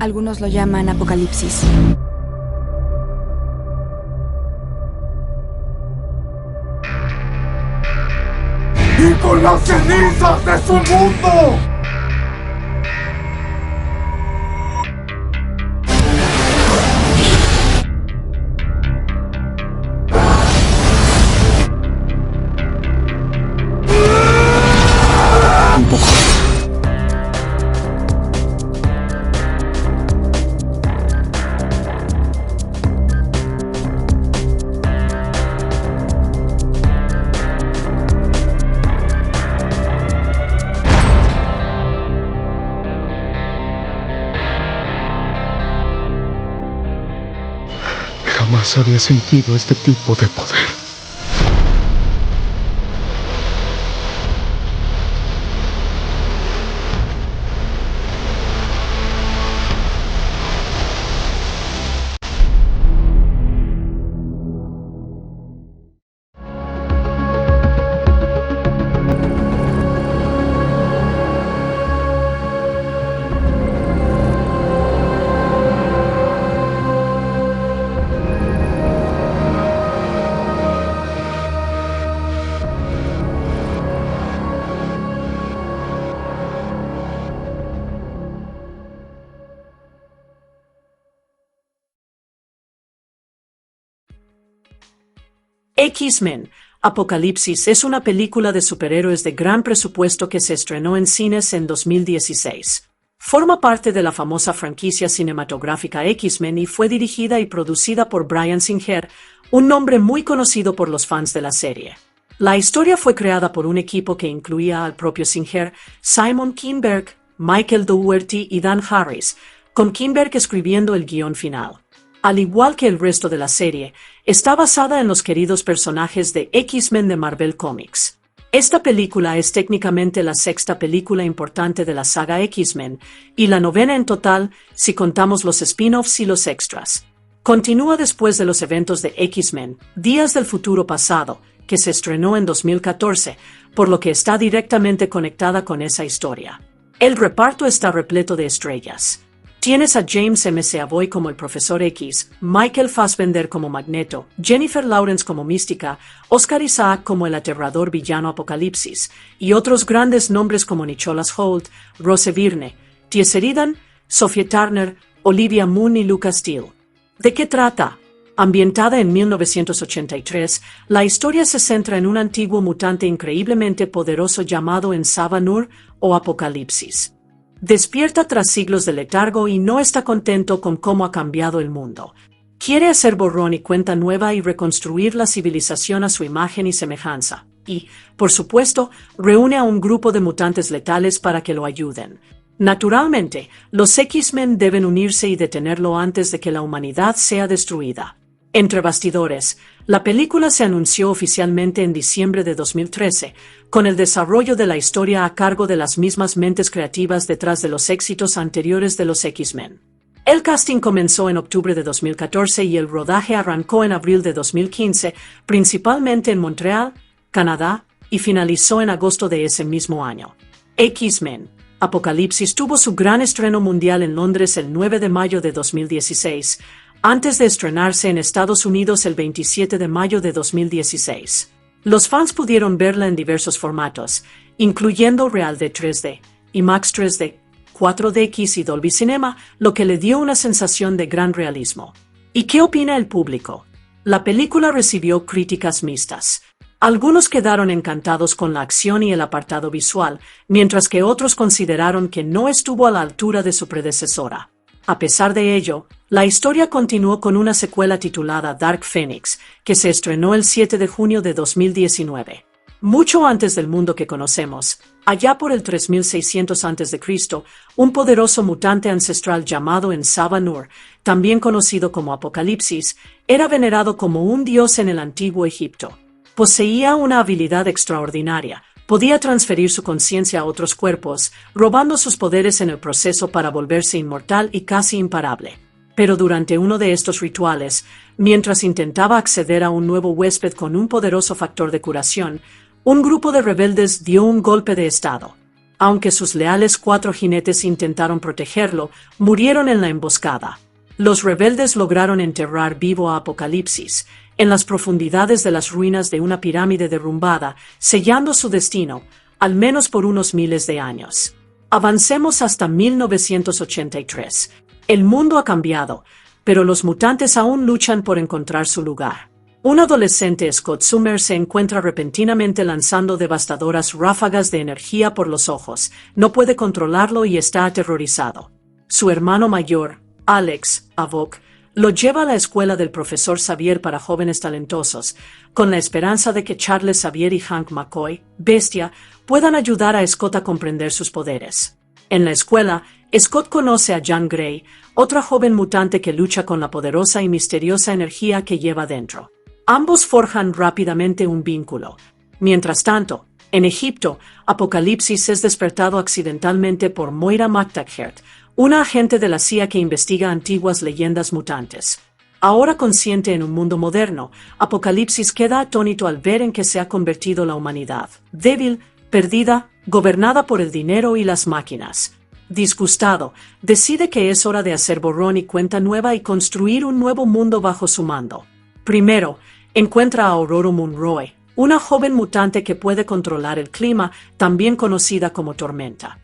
Algunos lo llaman Apocalipsis. ¡Y con las cenizas de su mundo! Un poco. Jamás había sentido este tipo de poder. X-Men Apocalipsis es una película de superhéroes de gran presupuesto que se estrenó en cines en 2016. Forma parte de la famosa franquicia cinematográfica X-Men y fue dirigida y producida por Bryan Singer, un nombre muy conocido por los fans de la serie. La historia fue creada por un equipo que incluía al propio Singer, Simon Kinberg, Michael Dougherty y Dan Harris, con Kinberg escribiendo el guión final. Al igual que el resto de la serie, está basada en los queridos personajes de X-Men de Marvel Comics. Esta película es técnicamente la sexta película importante de la saga X-Men y la novena en total si contamos los spin-offs y los extras. Continúa después de los eventos de X-Men, Días del Futuro Pasado, que se estrenó en 2014, por lo que está directamente conectada con esa historia. El reparto está repleto de estrellas. Tienes a James McAvoy como el Profesor X, Michael Fassbender como Magneto, Jennifer Lawrence como Mística, Oscar Isaac como el aterrador villano Apocalipsis, y otros grandes nombres como Nicholas Hoult, Rose Byrne, T. Sheridan, Sophie Turner, Olivia Munn y Lucas Steele. ¿De qué trata? Ambientada en 1983, la historia se centra en un antiguo mutante increíblemente poderoso llamado Ensabanur o Apocalipsis. Despierta tras siglos de letargo y no está contento con cómo ha cambiado el mundo. Quiere hacer borrón y cuenta nueva y reconstruir la civilización a su imagen y semejanza. Y, por supuesto, reúne a un grupo de mutantes letales para que lo ayuden. Naturalmente, los X-Men deben unirse y detenerlo antes de que la humanidad sea destruida. Entre bastidores, la película se anunció oficialmente en diciembre de 2013, con el desarrollo de la historia a cargo de las mismas mentes creativas detrás de los éxitos anteriores de los X-Men. El casting comenzó en octubre de 2014 y el rodaje arrancó en abril de 2015, principalmente en Montreal, Canadá, y finalizó en agosto de ese mismo año. X-Men Apocalipsis tuvo su gran estreno mundial en Londres el 9 de mayo de 2016, antes de estrenarse en Estados Unidos el 27 de mayo de 2016. Los fans pudieron verla en diversos formatos, incluyendo Real de 3D, IMAX 3D, 4DX y Dolby Cinema, lo que le dio una sensación de gran realismo. ¿Y qué opina el público? La película recibió críticas mixtas. Algunos quedaron encantados con la acción y el apartado visual, mientras que otros consideraron que no estuvo a la altura de su predecesora. A pesar de ello, la historia continuó con una secuela titulada Dark Phoenix, que se estrenó el 7 de junio de 2019. Mucho antes del mundo que conocemos, allá por el 3600 a.C., un poderoso mutante ancestral llamado Ensabanur, también conocido como Apocalipsis, era venerado como un dios en el antiguo Egipto. Poseía una habilidad extraordinaria. Podía transferir su conciencia a otros cuerpos, robando sus poderes en el proceso para volverse inmortal y casi imparable. Pero durante uno de estos rituales, mientras intentaba acceder a un nuevo huésped con un poderoso factor de curación, un grupo de rebeldes dio un golpe de estado. Aunque sus leales 4 jinetes intentaron protegerlo, murieron en la emboscada. Los rebeldes lograron enterrar vivo a Apocalipsis en las profundidades de las ruinas de una pirámide derrumbada, sellando su destino, al menos por unos miles de años. Avancemos hasta 1983. El mundo ha cambiado, pero los mutantes aún luchan por encontrar su lugar. Un adolescente, Scott Summers, se encuentra repentinamente lanzando devastadoras ráfagas de energía por los ojos. No puede controlarlo y está aterrorizado. Su hermano mayor, Alex Havok, lo lleva a la escuela del profesor Xavier para jóvenes talentosos, con la esperanza de que Charles Xavier y Hank McCoy, Bestia, puedan ayudar a Scott a comprender sus poderes. En la escuela, Scott conoce a Jean Grey, otra joven mutante que lucha con la poderosa y misteriosa energía que lleva dentro. Ambos forjan rápidamente un vínculo. Mientras tanto, en Egipto, Apocalipsis es despertado accidentalmente por Moira MacTaggert, una agente de la CIA que investiga antiguas leyendas mutantes. Ahora consciente en un mundo moderno, Apocalipsis queda atónito al ver en qué se ha convertido la humanidad. Débil, perdida, gobernada por el dinero y las máquinas. Disgustado, decide que es hora de hacer borrón y cuenta nueva y construir un nuevo mundo bajo su mando. Primero, encuentra a Aurora Monroe, una joven mutante que puede controlar el clima, también conocida como Tormenta.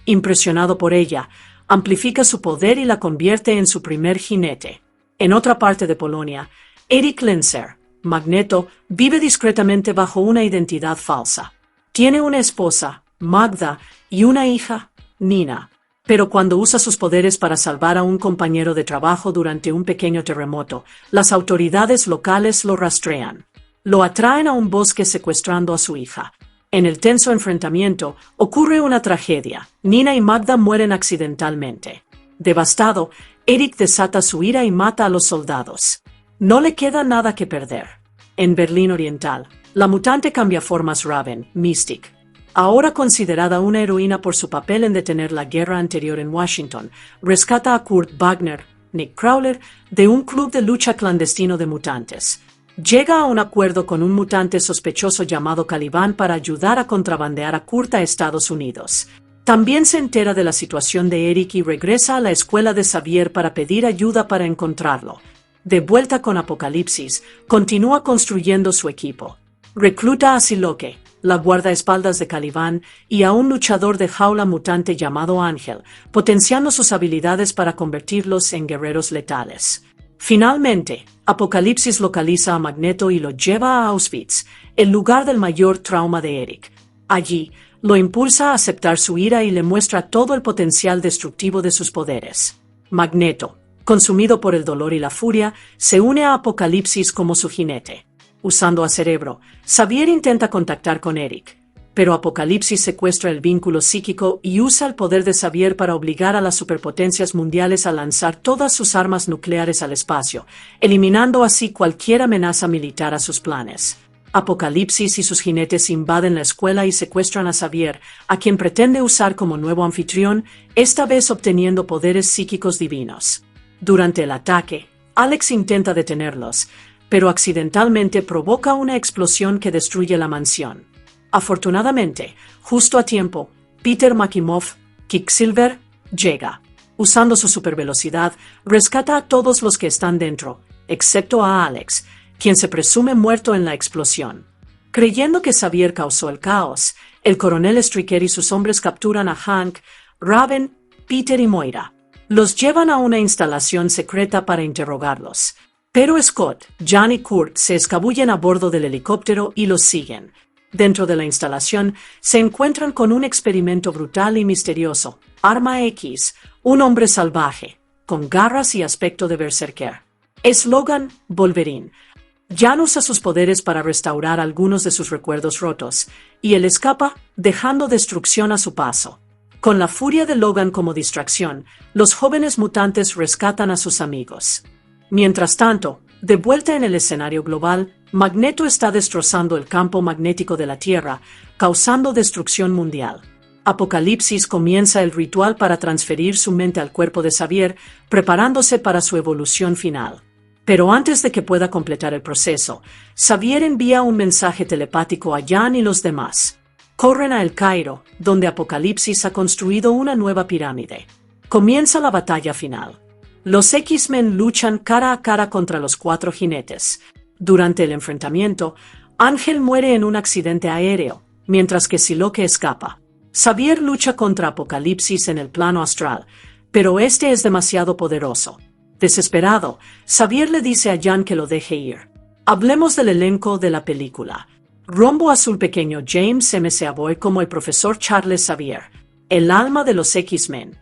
Impresionado por ella, amplifica su poder y la convierte en su primer jinete. En otra parte de Polonia, Eric Lenzer, Magneto, vive discretamente bajo una identidad falsa. Tiene una esposa, Magda, y una hija, Nina. Pero cuando usa sus poderes para salvar a un compañero de trabajo durante un pequeño terremoto, las autoridades locales lo rastrean. Lo atraen a un bosque secuestrando a su hija. En el tenso enfrentamiento, ocurre una tragedia. Nina y Magda mueren accidentalmente. Devastado, Eric desata su ira y mata a los soldados. No le queda nada que perder. En Berlín Oriental, la mutante cambiaformas Raven, Mystic, ahora considerada una heroína por su papel en detener la guerra anterior en Washington, rescata a Kurt Wagner, Nick Prowler, de un club de lucha clandestino de mutantes. Llega a un acuerdo con un mutante sospechoso llamado Caliban para ayudar a contrabandear a Kurt a Estados Unidos. También se entera de la situación de Eric y regresa a la escuela de Xavier para pedir ayuda para encontrarlo. De vuelta con Apocalipsis, continúa construyendo su equipo. Recluta a Siloque, la guardaespaldas de Caliban, y a un luchador de jaula mutante llamado Ángel, potenciando sus habilidades para convertirlos en guerreros letales. Finalmente, Apocalipsis localiza a Magneto y lo lleva a Auschwitz, el lugar del mayor trauma de Eric. Allí, lo impulsa a aceptar su ira y le muestra todo el potencial destructivo de sus poderes. Magneto, consumido por el dolor y la furia, se une a Apocalipsis como su jinete. Usando a Cerebro, Xavier intenta contactar con Eric, pero Apocalipsis secuestra el vínculo psíquico y usa el poder de Xavier para obligar a las superpotencias mundiales a lanzar todas sus armas nucleares al espacio, eliminando así cualquier amenaza militar a sus planes. Apocalipsis y sus jinetes invaden la escuela y secuestran a Xavier, a quien pretende usar como nuevo anfitrión, esta vez obteniendo poderes psíquicos divinos. Durante el ataque, Alex intenta detenerlos, pero accidentalmente provoca una explosión que destruye la mansión. Afortunadamente, justo a tiempo, Peter Maximoff, Quicksilver, llega. Usando su supervelocidad, rescata a todos los que están dentro, excepto a Alex, quien se presume muerto en la explosión. Creyendo que Xavier causó el caos, el coronel Stryker y sus hombres capturan a Hank, Raven, Peter y Moira. Los llevan a una instalación secreta para interrogarlos. Pero Scott, Jan y Kurt se escabullen a bordo del helicóptero y los siguen. Dentro de la instalación, se encuentran con un experimento brutal y misterioso. Arma X, un hombre salvaje, con garras y aspecto de berserker. Es Logan, Wolverine. Jan usa sus poderes para restaurar algunos de sus recuerdos rotos, y él escapa, dejando destrucción a su paso. Con la furia de Logan como distracción, los jóvenes mutantes rescatan a sus amigos. Mientras tanto, de vuelta en el escenario global, Magneto está destrozando el campo magnético de la Tierra, causando destrucción mundial. Apocalipsis comienza el ritual para transferir su mente al cuerpo de Xavier, preparándose para su evolución final. Pero antes de que pueda completar el proceso, Xavier envía un mensaje telepático a Jan y los demás. Corren a El Cairo, donde Apocalipsis ha construido una nueva pirámide. Comienza la batalla final. Los X-Men luchan cara a cara contra los 4 jinetes. Durante el enfrentamiento, Ángel muere en un accidente aéreo, mientras que Psylocke escapa. Xavier lucha contra Apocalipsis en el plano astral, pero este es demasiado poderoso. Desesperado, Xavier le dice a Jan que lo deje ir. Hablemos del elenco de la película. Rombo Azul Pequeño James McAvoy como el profesor Charles Xavier, el alma de los X-Men.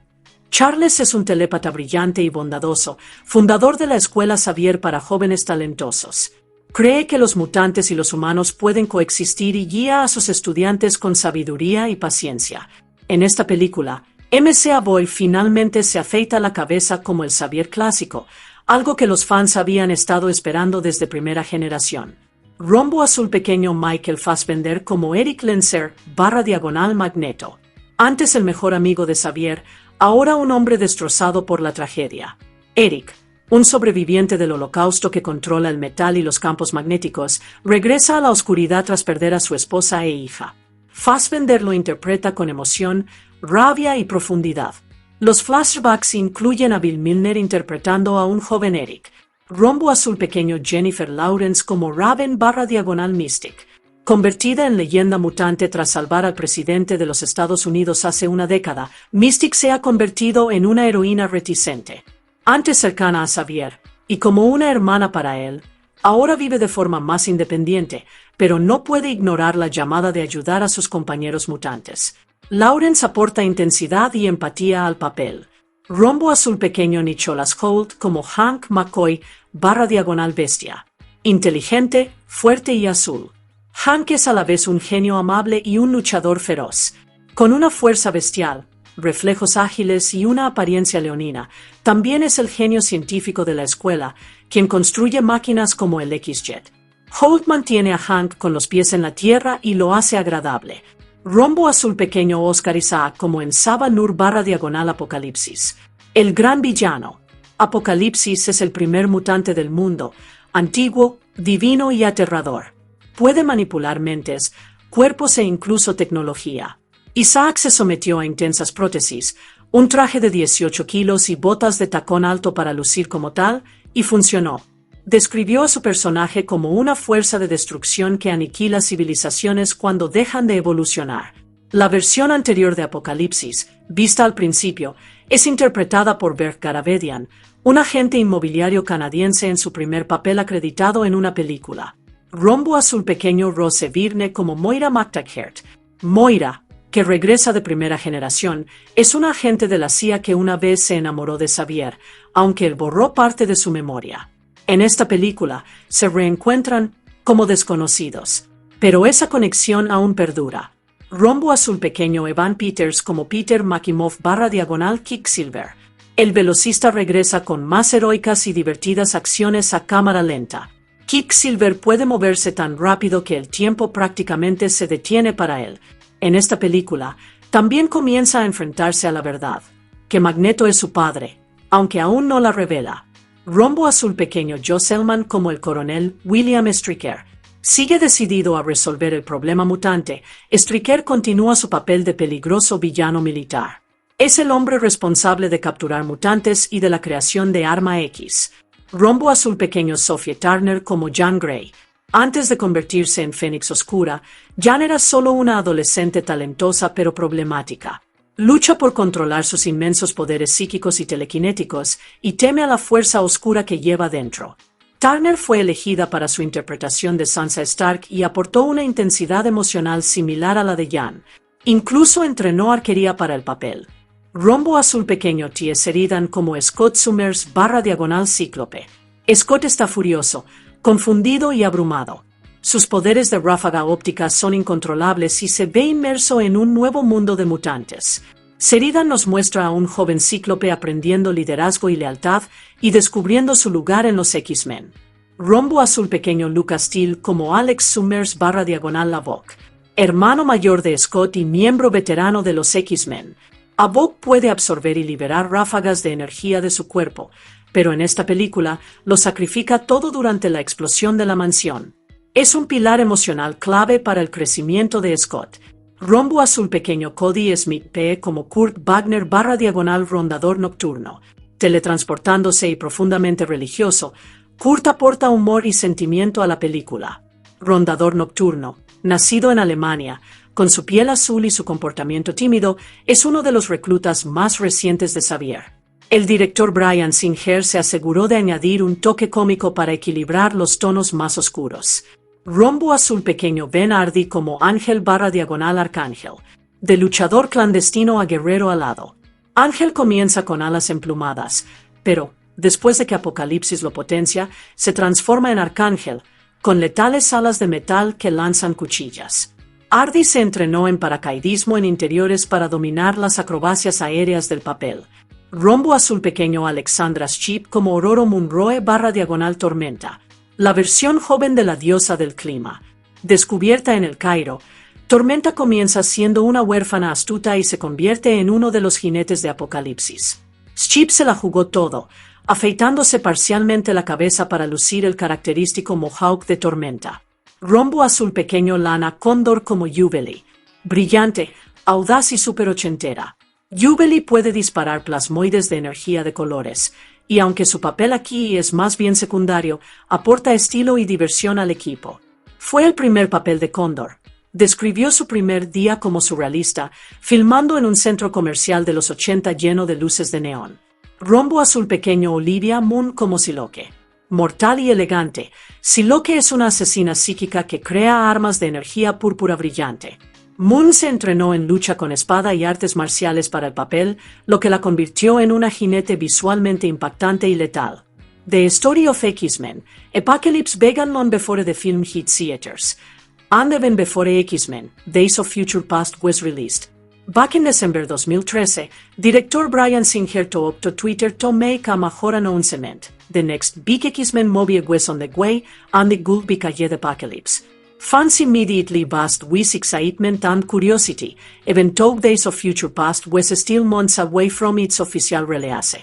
Charles es un telépata brillante y bondadoso, fundador de la Escuela Xavier para jóvenes talentosos. Cree que los mutantes y los humanos pueden coexistir y guía a sus estudiantes con sabiduría y paciencia. En esta película, McAvoy finalmente se afeita la cabeza como el Xavier clásico, algo que los fans habían estado esperando desde primera generación. Rombo Azul Pequeño Michael Fassbender como Eric Lenser / Magneto. Antes el mejor amigo de Xavier, ahora un hombre destrozado por la tragedia. Eric, un sobreviviente del Holocausto que controla el metal y los campos magnéticos, regresa a la oscuridad tras perder a su esposa e hija. Fassbender lo interpreta con emoción, rabia y profundidad. Los flashbacks incluyen a Bill Milner interpretando a un joven Eric. Rombo Azul Pequeño Jennifer Lawrence como Raven / Mystic. Convertida en leyenda mutante tras salvar al presidente de los Estados Unidos hace una década, Mystic se ha convertido en una heroína reticente. Antes cercana a Xavier, y como una hermana para él, ahora vive de forma más independiente, pero no puede ignorar la llamada de ayudar a sus compañeros mutantes. Lawrence aporta intensidad y empatía al papel. Rombo Azul Pequeño Nicholas Hoult como Hank McCoy / Bestia. Inteligente, fuerte y azul. Hank es a la vez un genio amable y un luchador feroz. Con una fuerza bestial, reflejos ágiles y una apariencia leonina, también es el genio científico de la escuela, quien construye máquinas como el X-Jet. Hoult mantiene a Hank con los pies en la tierra y lo hace agradable. Rombo Azul Pequeño Oscar Isaac como en Saba Nur / Apocalipsis. El gran villano. Apocalipsis es el primer mutante del mundo, antiguo, divino y aterrador. Puede manipular mentes, cuerpos e incluso tecnología. Isaac se sometió a intensas prótesis, un traje de 18 kilos y botas de tacón alto para lucir como tal, y funcionó. Describió a su personaje como una fuerza de destrucción que aniquila civilizaciones cuando dejan de evolucionar. La versión anterior de Apocalipsis, vista al principio, es interpretada por Bert Garabedian, un agente inmobiliario canadiense en su primer papel acreditado en una película. Rombo Azul Pequeño Rose Byrne como Moira McTaggart. Moira, que regresa de primera generación, es una agente de la CIA que una vez se enamoró de Xavier, aunque él borró parte de su memoria. En esta película, se reencuentran como desconocidos, pero esa conexión aún perdura. Rombo Azul Pequeño Evan Peters como Peter Maximoff / Quicksilver. El velocista regresa con más heroicas y divertidas acciones a cámara lenta. Quicksilver puede moverse tan rápido que el tiempo prácticamente se detiene para él. En esta película, también comienza a enfrentarse a la verdad, que Magneto es su padre, aunque aún no la revela. Rombo Azul Pequeño Joe Selman como el coronel William Stryker. Sigue decidido a resolver el problema mutante. Stryker continúa su papel de peligroso villano militar. Es el hombre responsable de capturar mutantes y de la creación de Arma X. Rombo Azul Pequeño Sophie Turner como Jean Grey. Antes de convertirse en Fénix Oscura, Jean era solo una adolescente talentosa pero problemática. Lucha por controlar sus inmensos poderes psíquicos y telequinéticos y teme a la fuerza oscura que lleva dentro. Turner fue elegida para su interpretación de Sansa Stark y aportó una intensidad emocional similar a la de Jan. Incluso entrenó arquería para el papel. Rombo Azul Pequeño T.S. Sheridan como Scott Summers / Cíclope. Scott está furioso, confundido y abrumado. Sus poderes de ráfaga óptica son incontrolables y se ve inmerso en un nuevo mundo de mutantes. Sheridan nos muestra a un joven cíclope aprendiendo liderazgo y lealtad y descubriendo su lugar en los X-Men. Rombo Azul Pequeño Lucas Steele como Alex Summers / Lavok. Hermano mayor de Scott y miembro veterano de los X-Men. Havok puede absorber y liberar ráfagas de energía de su cuerpo, pero en esta película lo sacrifica todo durante la explosión de la mansión. Es un pilar emocional clave para el crecimiento de Scott. Rombo Azul Pequeño Cody Smith P. como Kurt Wagner / Rondador Nocturno. Teletransportándose y profundamente religioso, Kurt aporta humor y sentimiento a la película. Rondador Nocturno, nacido en Alemania, con su piel azul y su comportamiento tímido, es uno de los reclutas más recientes de Xavier. El director Bryan Singer se aseguró de añadir un toque cómico para equilibrar los tonos más oscuros. Rombo Azul Pequeño Ben Hardy como Ángel / Arcángel. De luchador clandestino a guerrero alado. Ángel comienza con alas emplumadas, pero, después de que Apocalipsis lo potencia, se transforma en Arcángel, con letales alas de metal que lanzan cuchillas. Hardy se entrenó en paracaidismo en interiores para dominar las acrobacias aéreas del papel. Rombo Azul Pequeño Alexandra Shipp como Ororo Munroe / Tormenta. La versión joven de la diosa del clima. Descubierta en el Cairo, Tormenta comienza siendo una huérfana astuta y se convierte en uno de los jinetes de Apocalipsis. Shipp se la jugó todo, afeitándose parcialmente la cabeza para lucir el característico mohawk de Tormenta. Rombo Azul Pequeño Lana Condor como Jubilee. Brillante, audaz y superochentera. Jubilee puede disparar plasmoides de energía de colores, y aunque su papel aquí es más bien secundario, aporta estilo y diversión al equipo. Fue el primer papel de Condor. Describió su primer día como surrealista, filmando en un centro comercial de los 80 lleno de luces de neón. Rombo Azul Pequeño Olivia Munn como Siloque. Mortal y elegante, Siloque es una asesina psíquica que crea armas de energía púrpura brillante. Moon se entrenó en lucha con espada y artes marciales para el papel, lo que la convirtió en una jinete visualmente impactante y letal. The Story of X-Men, Apocalypse began long before the film hit theaters, and even before X-Men, Days of Future Past was released. Back in December 2013, director Bryan Singer took to Twitter to make a major announcement. The next big X-Men movie was on the way, and it would be called Apocalypse. Fans immediately buzzed with excitement and curiosity, even though Days of Future Past was still months away from its official release.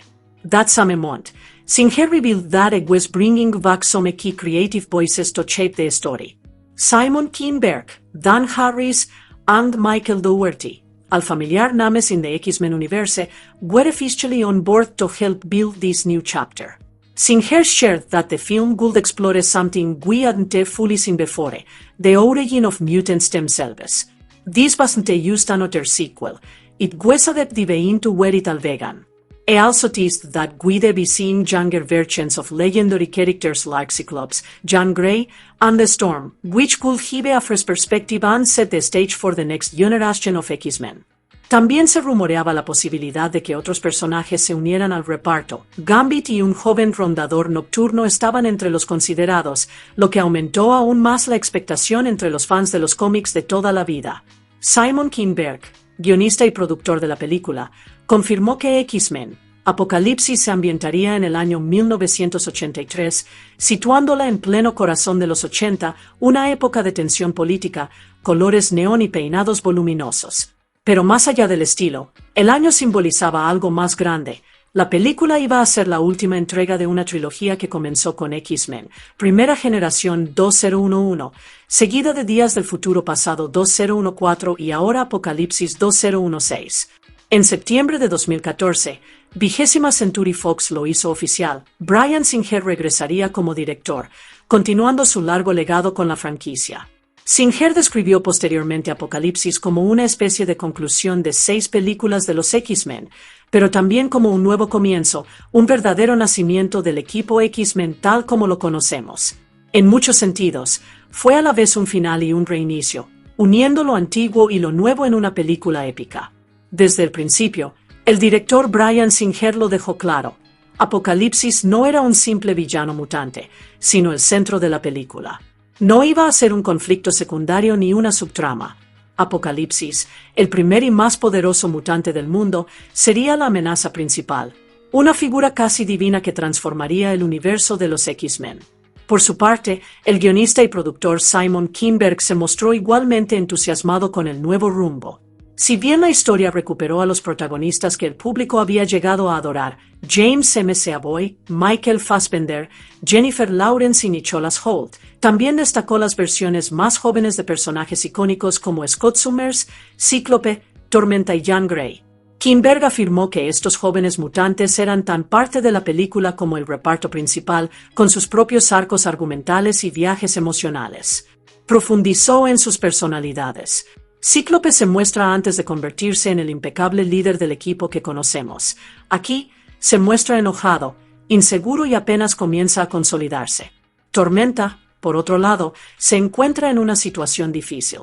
That same month, Singer revealed that it was bringing back some key creative voices to shape the story. Simon Kinberg, Dan Harris, and Michael Dougherty, all familiar names in the X-Men universe, were officially on board to help build this new chapter. Singer shared that the film would explore something we hadn't fully seen before, the origin of mutants themselves. This wasn't just another sequel, it was a deep dive into where it all began. He also teased that we'd be seeing younger versions of legendary characters like Cyclops, Jean Grey, and the Storm, which could give a fresh perspective and set the stage for the next generation of X-Men. También se rumoreaba la posibilidad de que otros personajes se unieran al reparto. Gambit y un joven rondador nocturno estaban entre los considerados, lo que aumentó aún más la expectación entre los fans de los cómics de toda la vida. Simon Kinberg, guionista y productor de la película, confirmó que X-Men, Apocalipsis se ambientaría en el año 1983, situándola en pleno corazón de los 80, una época de tensión política, colores neón y peinados voluminosos. Pero más allá del estilo, el año simbolizaba algo más grande. La película iba a ser la última entrega de una trilogía que comenzó con X-Men, Primera Generación 2011, seguida de Días del Futuro Pasado 2014 y ahora Apocalipsis 2016. En septiembre de 2014, 20th Century Fox lo hizo oficial. Bryan Singer regresaría como director, continuando su largo legado con la franquicia. Singer describió posteriormente Apocalipsis como una especie de conclusión de 6 películas de los X-Men, pero también como un nuevo comienzo, un verdadero nacimiento del equipo X-Men tal como lo conocemos. En muchos sentidos, fue a la vez un final y un reinicio, uniendo lo antiguo y lo nuevo en una película épica. Desde el principio, el director Bryan Singer lo dejó claro. Apocalipsis no era un simple villano mutante, sino el centro de la película. No iba a ser un conflicto secundario ni una subtrama. Apocalipsis, el primer y más poderoso mutante del mundo, sería la amenaza principal, una figura casi divina que transformaría el universo de los X-Men. Por su parte, el guionista y productor Simon Kinberg se mostró igualmente entusiasmado con el nuevo rumbo. Si bien la historia recuperó a los protagonistas que el público había llegado a adorar, James McAvoy, Michael Fassbender, Jennifer Lawrence y Nicholas Hoult, También destacó las versiones más jóvenes de personajes icónicos como Scott Summers, Cíclope, Tormenta y Jean Grey. Kinberg afirmó que estos jóvenes mutantes eran tan parte de la película como el reparto principal, con sus propios arcos argumentales y viajes emocionales. Profundizó en sus personalidades. Cíclope se muestra antes de convertirse en el impecable líder del equipo que conocemos. Aquí, se muestra enojado, inseguro y apenas comienza a consolidarse. Tormenta, por otro lado, se encuentra en una situación difícil.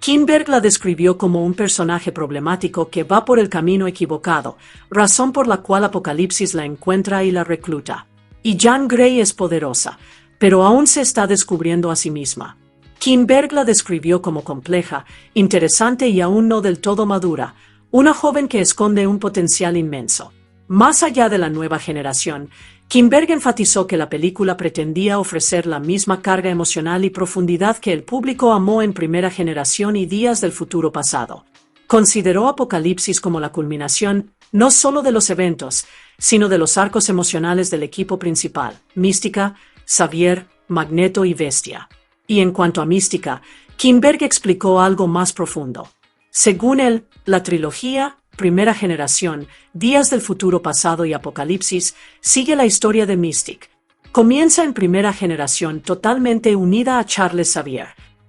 Kinberg la describió como un personaje problemático que va por el camino equivocado, razón por la cual Apocalipsis la encuentra y la recluta. Y Jean Grey es poderosa, pero aún se está descubriendo a sí misma. Kinberg la describió como compleja, interesante y aún no del todo madura, una joven que esconde un potencial inmenso. Más allá de la nueva generación, Kinberg enfatizó que la película pretendía ofrecer la misma carga emocional y profundidad que el público amó en Primera Generación y Días del Futuro Pasado. Consideró Apocalipsis como la culminación, no solo de los eventos, sino de los arcos emocionales del equipo principal, Mística, Xavier, Magneto y Bestia. Y en cuanto a Mística, Kinberg explicó algo más profundo. Según él, la trilogía Primera Generación, Días del Futuro Pasado y Apocalipsis sigue la historia de Mystique. Comienza en Primera Generación totalmente unida a Charles Xavier,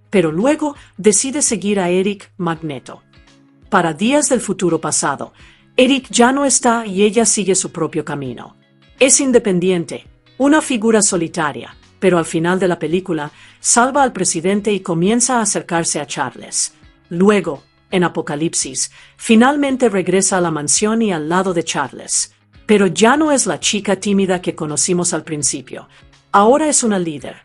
pero luego decide seguir a Eric Magneto. Para Días del Futuro Pasado, Eric ya no está y ella sigue su propio camino. Es independiente, una figura solitaria, pero al final de la película salva al presidente y comienza a acercarse a Charles. Luego, en Apocalipsis, finalmente regresa a la mansión y al lado de Charles. Pero ya no es la chica tímida que conocimos al principio. Ahora es una líder.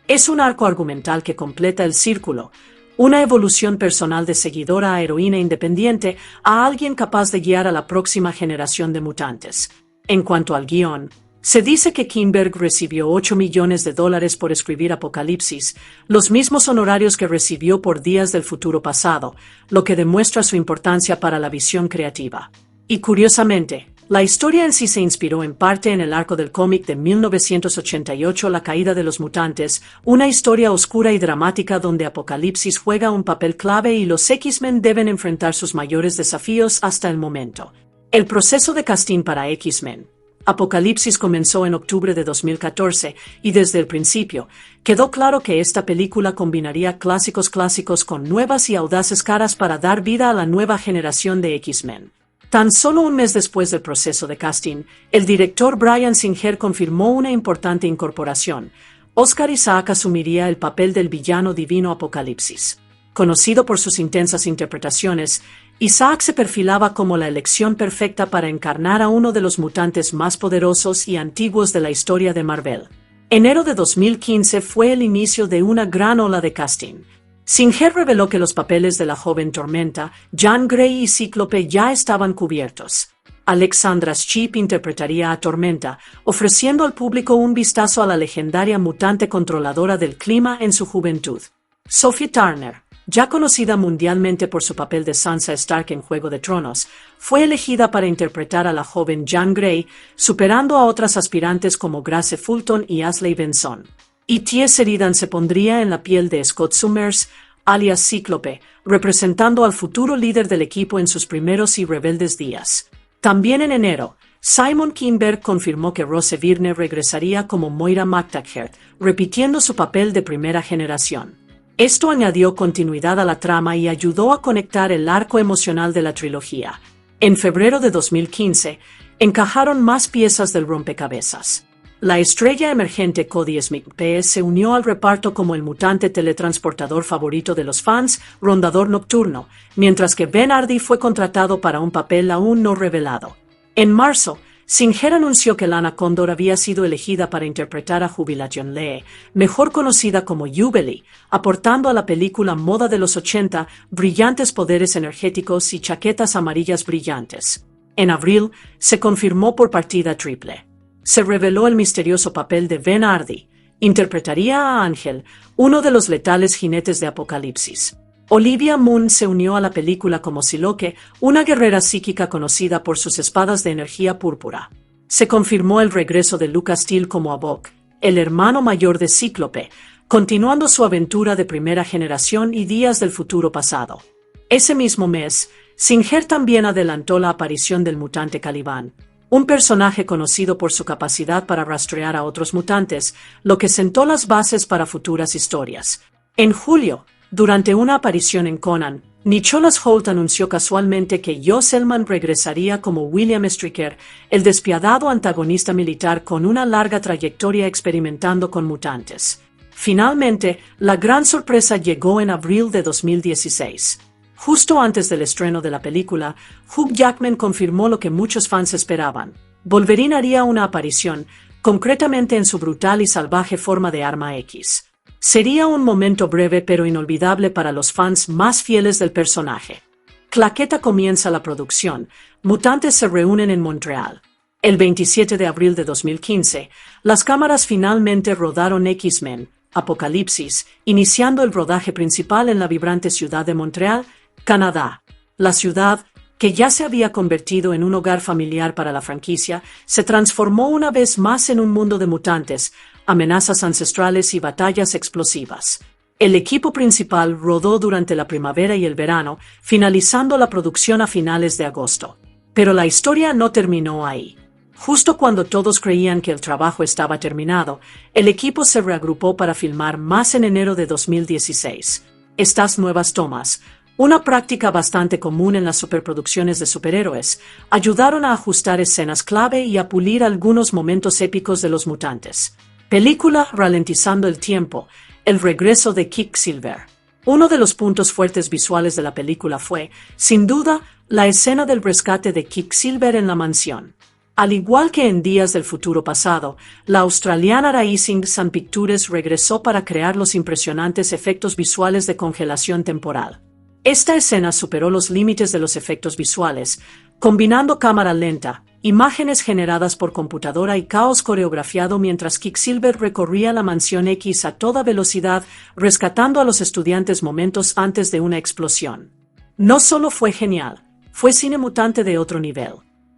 Es un arco argumental que completa el círculo, una evolución personal de seguidora a heroína independiente a alguien capaz de guiar a la próxima generación de mutantes. En cuanto al guión, se dice que Kinberg recibió $8 millones por escribir Apocalipsis, los mismos honorarios que recibió por Días del Futuro Pasado, lo que demuestra su importancia para la visión creativa. Y curiosamente, la historia en sí se inspiró en parte en el arco del cómic de 1988 La caída de los mutantes, una historia oscura y dramática donde Apocalipsis juega un papel clave y los X-Men deben enfrentar sus mayores desafíos hasta el momento. El proceso de casting para X-Men Apocalipsis comenzó en octubre de 2014 y desde el principio quedó claro que esta película combinaría clásicos con nuevas y audaces caras para dar vida a la nueva generación de X-Men. Tan solo un mes después del proceso de casting, el director Bryan Singer confirmó una importante incorporación. Oscar Isaac asumiría el papel del villano divino Apocalipsis. Conocido por sus intensas interpretaciones, Isaac se perfilaba como la elección perfecta para encarnar a uno de los mutantes más poderosos y antiguos de la historia de Marvel. Enero de 2015 fue el inicio de una gran ola de casting. Singer reveló que los papeles de la joven Tormenta, Jean Grey y Cíclope ya estaban cubiertos. Alexandra Shipp interpretaría a Tormenta, ofreciendo al público un vistazo a la legendaria mutante controladora del clima en su juventud. Sophie Turner, ya conocida mundialmente por su papel de Sansa Stark en Juego de Tronos, fue elegida para interpretar a la joven Jean Grey, superando a otras aspirantes como Grace Fulton y Ashley Benson. Y T.S. Sheridan se pondría en la piel de Scott Summers, alias Cíclope, representando al futuro líder del equipo en sus primeros y rebeldes días. También en enero, Simon Kinberg confirmó que Rose Byrne regresaría como Moira MacTaggert, repitiendo su papel de Primera Generación. Esto añadió continuidad a la trama y ayudó a conectar el arco emocional de la trilogía. En febrero de 2015, encajaron más piezas del rompecabezas. La estrella emergente Cody Smith se unió al reparto como el mutante teletransportador favorito de los fans, Rondador Nocturno, mientras que Ben Hardy fue contratado para un papel aún no revelado. En marzo, Singer anunció que Lana Condor había sido elegida para interpretar a Jubilation Lee, mejor conocida como Jubilee, aportando a la película moda de los 80 brillantes poderes energéticos y chaquetas amarillas brillantes. En abril, se confirmó por partida triple. Se reveló el misterioso papel de Ben Hardy. Interpretaría a Ángel, uno de los letales jinetes de Apocalipsis. Olivia Munn se unió a la película como Siloque, una guerrera psíquica conocida por sus espadas de energía púrpura. Se confirmó el regreso de Lucas Till como Havok, el hermano mayor de Cíclope, continuando su aventura de primera generación y días del futuro pasado. Ese mismo mes, Singer también adelantó la aparición del mutante Caliban, un personaje conocido por su capacidad para rastrear a otros mutantes, lo que sentó las bases para futuras historias. En julio, durante una aparición en Conan, Nicholas Hoult anunció casualmente que Joe Selman regresaría como William Stryker, el despiadado antagonista militar con una larga trayectoria experimentando con mutantes. Finalmente, la gran sorpresa llegó en abril de 2016. Justo antes del estreno de la película, Hugh Jackman confirmó lo que muchos fans esperaban. Wolverine haría una aparición, concretamente en su brutal y salvaje forma de Arma X. Sería un momento breve pero inolvidable para los fans más fieles del personaje. Claqueta comienza la producción, mutantes se reúnen en Montreal. El 27 de abril de 2015, las cámaras finalmente rodaron X-Men, Apocalipsis, iniciando el rodaje principal en la vibrante ciudad de Montreal, Canadá. La ciudad, que ya se había convertido en un hogar familiar para la franquicia, se transformó una vez más en un mundo de mutantes, amenazas ancestrales y batallas explosivas. El equipo principal rodó durante la primavera y el verano, finalizando la producción a finales de agosto. Pero la historia no terminó ahí. Justo cuando todos creían que el trabajo estaba terminado, el equipo se reagrupó para filmar más en enero de 2016. Estas nuevas tomas, una práctica bastante común en las superproducciones de superhéroes, ayudaron a ajustar escenas clave y a pulir algunos momentos épicos de los mutantes. Película ralentizando el tiempo, el regreso de Quicksilver. Uno de los puntos fuertes visuales de la película fue, sin duda, la escena del rescate de Quicksilver en la mansión. Al igual que en Días del Futuro Pasado, la australiana Rising Sun Pictures regresó para crear los impresionantes efectos visuales de congelación temporal. Esta escena superó los límites de los efectos visuales, combinando cámara lenta, imágenes generadas por computadora y caos coreografiado mientras Quicksilver recorría la mansión X a toda velocidad, rescatando a los estudiantes momentos antes de una explosión. No solo fue genial, fue cine mutante de otro nivel.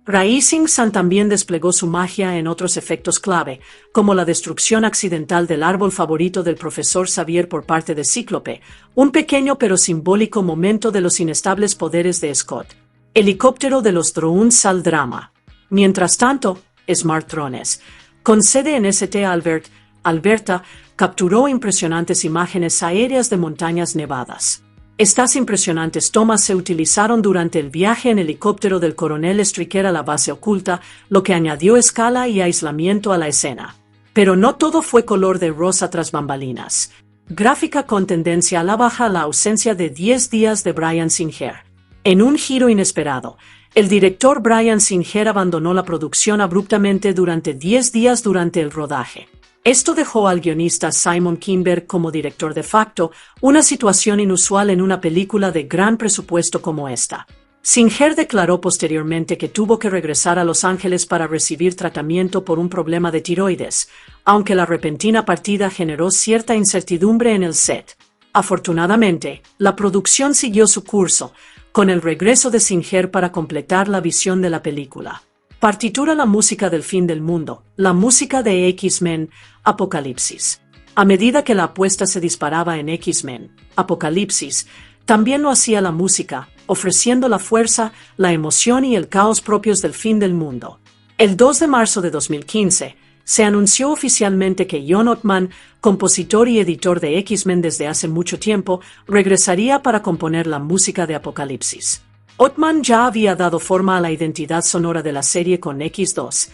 Rising Sun también desplegó su magia en otros efectos clave, como la destrucción accidental del árbol favorito del profesor Xavier por parte de Cíclope, un pequeño pero simbólico momento de los inestables poderes de Scott. Helicóptero de los drones al drama. Mientras tanto, Smartrones, con sede en St. Albert, Alberta, capturó impresionantes imágenes aéreas de montañas nevadas. Estas impresionantes tomas se utilizaron durante el viaje en helicóptero del coronel Stryker a la base oculta, lo que añadió escala y aislamiento a la escena. Pero no todo fue color de rosa tras bambalinas. Gráfica con tendencia a la baja la ausencia de 10 días de Bryan Singer. En un giro inesperado, el director Bryan Singer abandonó la producción abruptamente durante 10 días durante el rodaje. Esto dejó al guionista Simon Kinberg como director de facto, una situación inusual en una película de gran presupuesto como esta. Singer declaró posteriormente que tuvo que regresar a Los Ángeles para recibir tratamiento por un problema de tiroides, aunque la repentina partida generó cierta incertidumbre en el set. Afortunadamente, la producción siguió su curso, con el regreso de Singer para completar la visión de la película. Partitura la música del fin del mundo, la música de X-Men, Apocalipsis. A medida que la apuesta se disparaba en X-Men, Apocalipsis, también lo hacía la música, ofreciendo la fuerza, la emoción y el caos propios del fin del mundo. El 2 de marzo de 2015, se anunció oficialmente que John Ottman, compositor y editor de X-Men desde hace mucho tiempo, regresaría para componer la música de Apocalipsis. Ottman ya había dado forma a la identidad sonora de la serie con X2,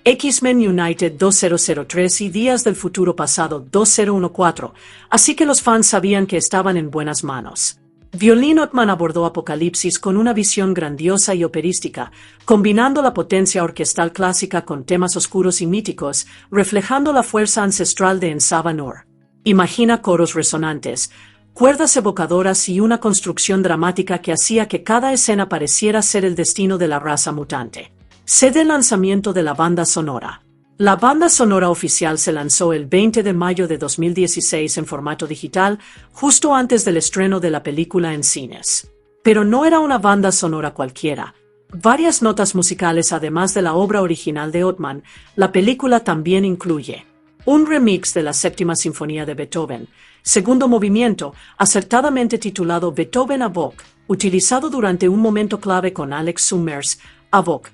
X-Men United 2003 y Días del Futuro Pasado 2014, así que los fans sabían que estaban en buenas manos. Violin Ottman abordó Apocalipsis con una visión grandiosa y operística, combinando la potencia orquestal clásica con temas oscuros y míticos, reflejando la fuerza ancestral de Ensava Nur. Imagina coros resonantes, cuerdas evocadoras y una construcción dramática que hacía que cada escena pareciera ser el destino de la raza mutante. Sede el lanzamiento de la banda sonora. La banda sonora oficial se lanzó el 20 de mayo de 2016 en formato digital, justo antes del estreno de la película en cines. Pero no era una banda sonora cualquiera. Varias notas musicales además de la obra original de Ottman, la película también incluye un remix de la Séptima Sinfonía de Beethoven, segundo movimiento, acertadamente titulado Beethoven a Vogue, utilizado durante un momento clave con Alex Summers, a Vogue.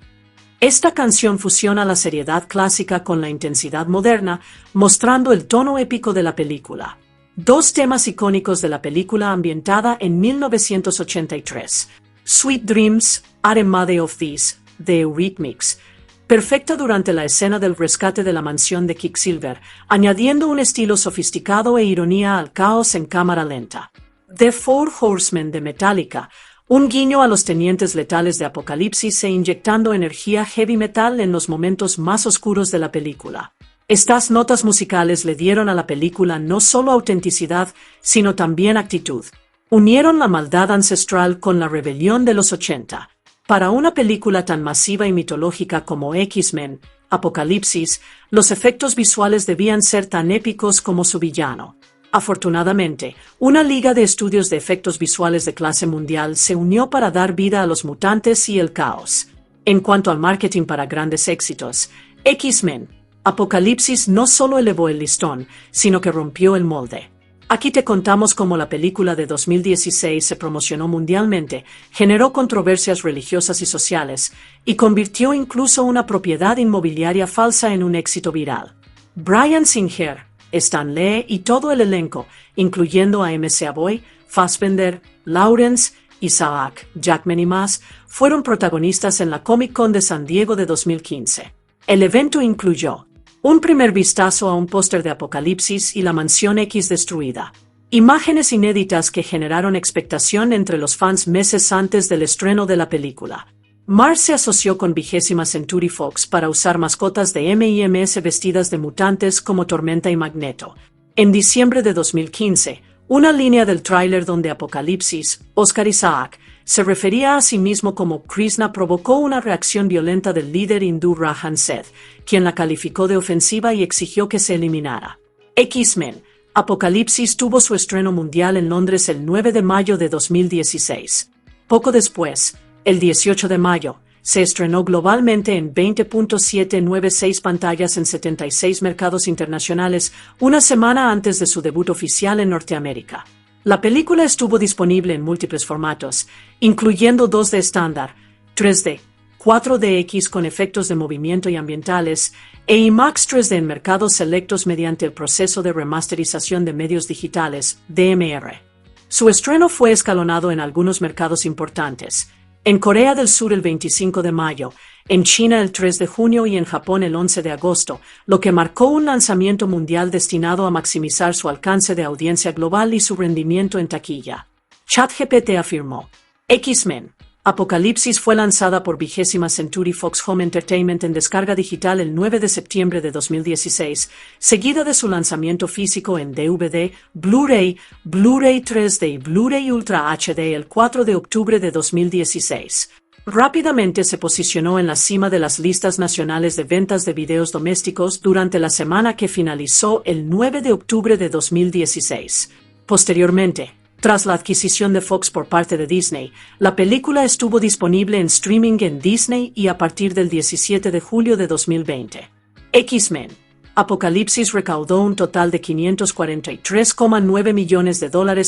Esta canción fusiona la seriedad clásica con la intensidad moderna, mostrando el tono épico de la película. Dos temas icónicos de la película ambientada en 1983, Sweet Dreams, Armade of These, de Eurythmics, perfecta durante la escena del rescate de la mansión de Quicksilver, añadiendo un estilo sofisticado e ironía al caos en cámara lenta. The Four Horsemen de Metallica, un guiño a los tenientes letales de Apocalipsis e inyectando energía heavy metal en los momentos más oscuros de la película. Estas notas musicales le dieron a la película no solo autenticidad, sino también actitud. Unieron la maldad ancestral con la rebelión de los 80. Para una película tan masiva y mitológica como X-Men, Apocalipsis, los efectos visuales debían ser tan épicos como su villano. Afortunadamente, una liga de estudios de efectos visuales de clase mundial se unió para dar vida a los mutantes y el caos. En cuanto al marketing para grandes éxitos, X-Men, Apocalipsis no solo elevó el listón, sino que rompió el molde. Aquí te contamos cómo la película de 2016 se promocionó mundialmente, generó controversias religiosas y sociales, y convirtió incluso una propiedad inmobiliaria falsa en un éxito viral. Bryan Singer, Stan Lee y todo el elenco, incluyendo a M. Savoy, Fassbender, Lawrence, Isaac, Jackman y más, fueron protagonistas en la Comic Con de San Diego de 2015. El evento incluyó un primer vistazo a un póster de Apocalipsis y la Mansión X destruida. Imágenes inéditas que generaron expectación entre los fans meses antes del estreno de la película. Mars se asoció con 20th Century Fox para usar mascotas de M&M's vestidas de mutantes como Tormenta y Magneto. En diciembre de 2015, una línea del tráiler donde Apocalipsis, Oscar Isaac, se refería a sí mismo como Krishna provocó una reacción violenta del líder hindú Rajan Seth, quien la calificó de ofensiva y exigió que se eliminara. X-Men, Apocalipsis tuvo su estreno mundial en Londres el 9 de mayo de 2016. Poco después, el 18 de mayo, se estrenó globalmente en 20.796 pantallas en 76 mercados internacionales, una semana antes de su debut oficial en Norteamérica. La película estuvo disponible en múltiples formatos, incluyendo 2D estándar, 3D, 4DX con efectos de movimiento y ambientales, e IMAX 3D en mercados selectos mediante el proceso de remasterización de medios digitales, DMR. Su estreno fue escalonado en algunos mercados importantes. En Corea del Sur el 25 de mayo, en China el 3 de junio y en Japón el 11 de agosto, lo que marcó un lanzamiento mundial destinado a maximizar su alcance de audiencia global y su rendimiento en taquilla. ChatGPT afirmó: X-Men, Apocalipsis fue lanzada por 20th Century Fox Home Entertainment en descarga digital el 9 de septiembre de 2016, seguida de su lanzamiento físico en DVD, Blu-ray, Blu-ray 3D y Blu-ray Ultra HD el 4 de octubre de 2016. Rápidamente se posicionó en la cima de las listas nacionales de ventas de videos domésticos durante la semana que finalizó el 9 de octubre de 2016. Posteriormente, tras la adquisición de Fox por parte de Disney, la película estuvo disponible en streaming en Disney y a partir del 17 de julio de 2020. X-Men, Apocalipsis recaudó un total de $543,9 millones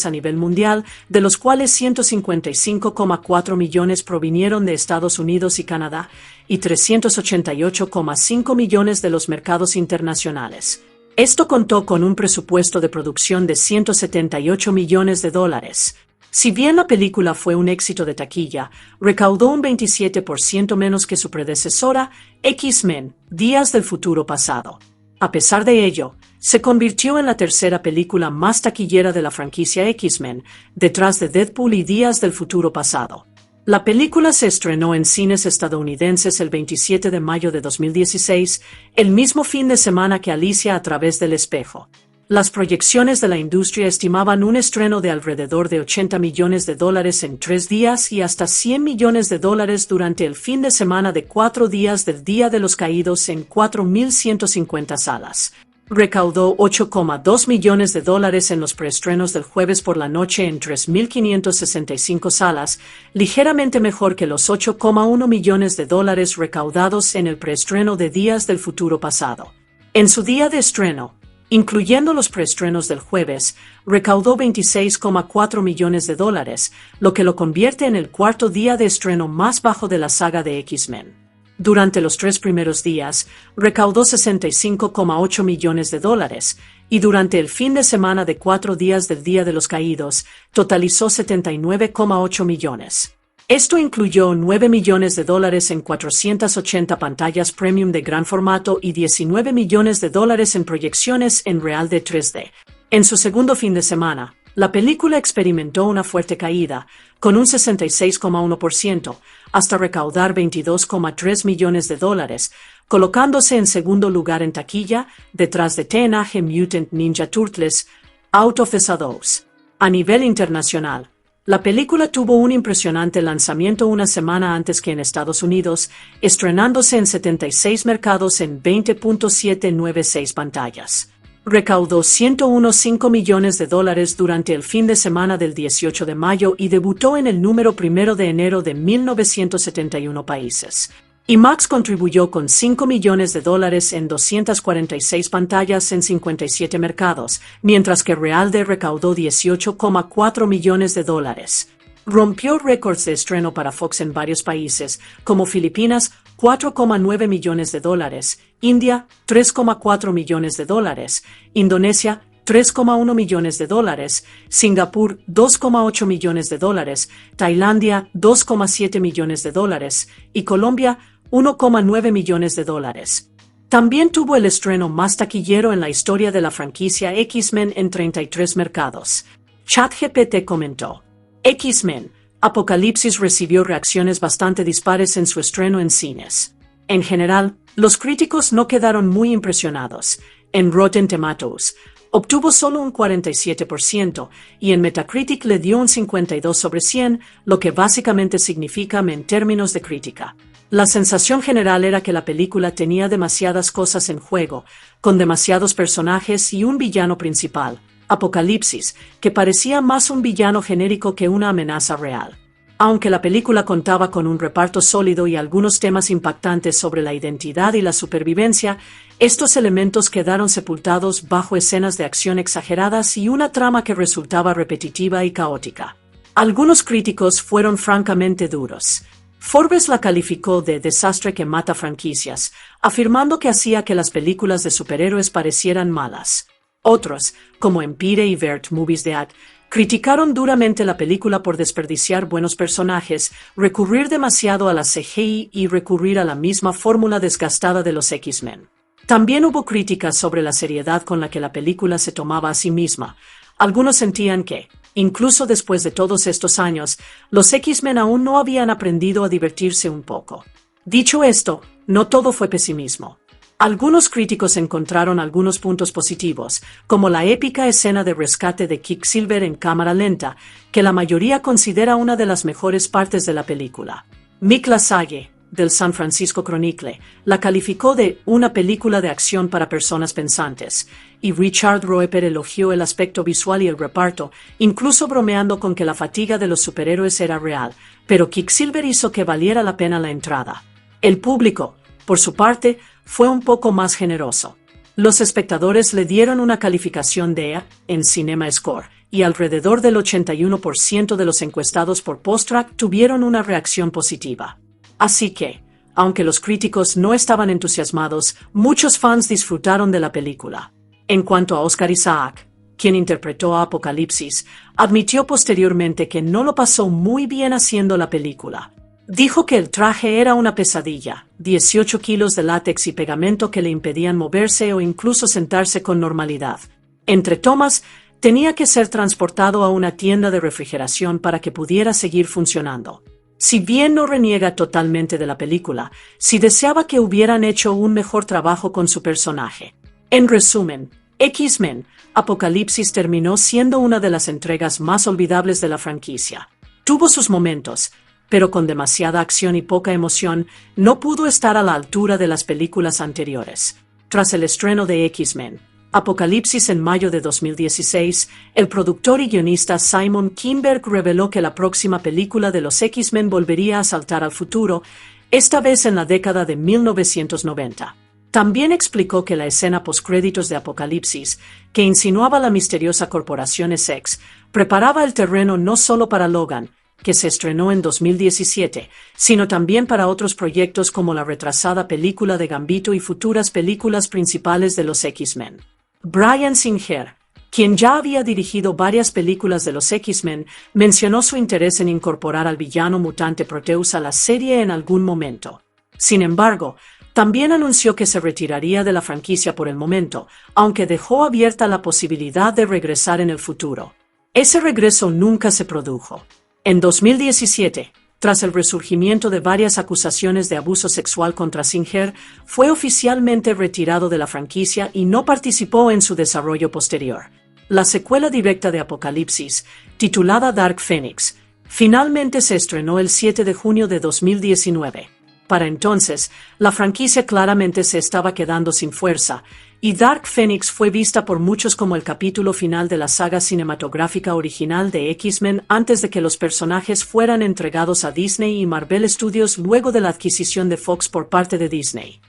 a nivel mundial, de los cuales $155,4 millones provinieron de Estados Unidos y Canadá, y $388,5 millones de los mercados internacionales. Esto contó con un presupuesto de producción de $178 millones. Si bien la película fue un éxito de taquilla, recaudó un 27% menos que su predecesora, X-Men, Días del Futuro Pasado. A pesar de ello, se convirtió en la tercera película más taquillera de la franquicia X-Men, detrás de Deadpool y Días del Futuro Pasado. La película se estrenó en cines estadounidenses el 27 de mayo de 2016, el mismo fin de semana que Alicia a través del espejo. Las proyecciones de la industria estimaban un estreno de alrededor de $80 millones en 3 días y hasta $100 millones durante el fin de semana de 4 días del Día de los Caídos en 4.150 salas. Recaudó $8,2 millones en los preestrenos del jueves por la noche en 3.565 salas, ligeramente mejor que los $8,1 millones recaudados en el preestreno de Días del Futuro Pasado. En su día de estreno, Incluyendo los preestrenos del jueves, recaudó $26,4 millones, lo que lo convierte en el cuarto día de estreno más bajo de la saga de X-Men. Durante los 3 primeros días, recaudó $65,8 millones, y durante el fin de semana de 4 días del Día de los Caídos, totalizó $79,8 millones. Esto incluyó $9 millones en 480 pantallas premium de gran formato y $19 millones en proyecciones en real de 3D. En su segundo fin de semana, la película experimentó una fuerte caída, con un 66,1%, hasta recaudar $22,3 millones, colocándose en segundo lugar en taquilla, detrás de Teenage Mutant Ninja Turtles: Out of the 2. A nivel internacional, la película tuvo un impresionante lanzamiento una semana antes que en Estados Unidos, estrenándose en 76 mercados en 20.796 pantallas. Recaudó $101,5 millones durante el fin de semana del 18 de mayo y debutó en el número 1 de enero de 1971 países. IMAX contribuyó con $5 millones en 246 pantallas en 57 mercados, mientras que Realde recaudó $18,4 millones. Rompió récords de estreno para Fox en varios países, como Filipinas, $4,9 millones, India, $3,4 millones, Indonesia, $3,1 millones, Singapur, $2,8 millones, Tailandia, $2,7 millones, y Colombia, $1,9 millones. También tuvo el estreno más taquillero en la historia de la franquicia X-Men en 33 mercados. ChatGPT comentó: X-Men: Apocalipsis recibió reacciones bastante dispares en su estreno en cines. En general, los críticos no quedaron muy impresionados. En Rotten Tomatoes, obtuvo solo un 47%, y en Metacritic le dio un 52 sobre 100, lo que básicamente significa en términos de crítica. La sensación general era que la película tenía demasiadas cosas en juego, con demasiados personajes y un villano principal, Apocalipsis, que parecía más un villano genérico que una amenaza real. Aunque la película contaba con un reparto sólido y algunos temas impactantes sobre la identidad y la supervivencia, estos elementos quedaron sepultados bajo escenas de acción exageradas y una trama que resultaba repetitiva y caótica. Algunos críticos fueron francamente duros. Forbes la calificó de desastre que mata franquicias, afirmando que hacía que las películas de superhéroes parecieran malas. Otros, como Empire y Vert Movies Dead, criticaron duramente la película por desperdiciar buenos personajes, recurrir demasiado a la CGI y recurrir a la misma fórmula desgastada de los X-Men. También hubo críticas sobre la seriedad con la que la película se tomaba a sí misma. Algunos sentían que, incluso después de todos estos años, los X-Men aún no habían aprendido a divertirse un poco. Dicho esto, no todo fue pesimismo. Algunos críticos encontraron algunos puntos positivos, como la épica escena de rescate de Quicksilver en cámara lenta, que la mayoría considera una de las mejores partes de la película. Mick LaSalle, del San Francisco Chronicle, la calificó de una película de acción para personas pensantes, y Richard Roeper elogió el aspecto visual y el reparto, incluso bromeando con que la fatiga de los superhéroes era real, pero Quicksilver hizo que valiera la pena la entrada. El público, por su parte, fue un poco más generoso. Los espectadores le dieron una calificación de A en CinemaScore, y alrededor del 81% de los encuestados por Posttrack tuvieron una reacción positiva. Así que, aunque los críticos no estaban entusiasmados, muchos fans disfrutaron de la película. En cuanto a Oscar Isaac, quien interpretó a Apocalipsis, admitió posteriormente que no lo pasó muy bien haciendo la película. Dijo que el traje era una pesadilla, 18 kilos de látex y pegamento que le impedían moverse o incluso sentarse con normalidad. Entre tomas, tenía que ser transportado a una tienda de refrigeración para que pudiera seguir funcionando. Si bien no reniega totalmente de la película, sí deseaba que hubieran hecho un mejor trabajo con su personaje. En resumen, X-Men: Apocalipsis terminó siendo una de las entregas más olvidables de la franquicia. Tuvo sus momentos, pero con demasiada acción y poca emoción, no pudo estar a la altura de las películas anteriores. Tras el estreno de X-Men: Apocalipsis en mayo de 2016, el productor y guionista Simon Kinberg reveló que la próxima película de los X-Men volvería a saltar al futuro, esta vez en la década de 1990. También explicó que la escena postcréditos de Apocalipsis, que insinuaba la misteriosa corporación Essex, preparaba el terreno no solo para Logan, que se estrenó en 2017, sino también para otros proyectos como la retrasada película de Gambito y futuras películas principales de los X-Men. Bryan Singer, quien ya había dirigido varias películas de los X-Men, mencionó su interés en incorporar al villano mutante Proteus a la serie en algún momento. Sin embargo, también anunció que se retiraría de la franquicia por el momento, aunque dejó abierta la posibilidad de regresar en el futuro. Ese regreso nunca se produjo. En 2017, tras el resurgimiento de varias acusaciones de abuso sexual contra Singer, fue oficialmente retirado de la franquicia y no participó en su desarrollo posterior. La secuela directa de Apocalipsis, titulada Dark Phoenix, finalmente se estrenó el 7 de junio de 2019. Para entonces, la franquicia claramente se estaba quedando sin fuerza, y Dark Phoenix fue vista por muchos como el capítulo final de la saga cinematográfica original de X-Men antes de que los personajes fueran entregados a Disney y Marvel Studios luego de la adquisición de Fox por parte de Disney.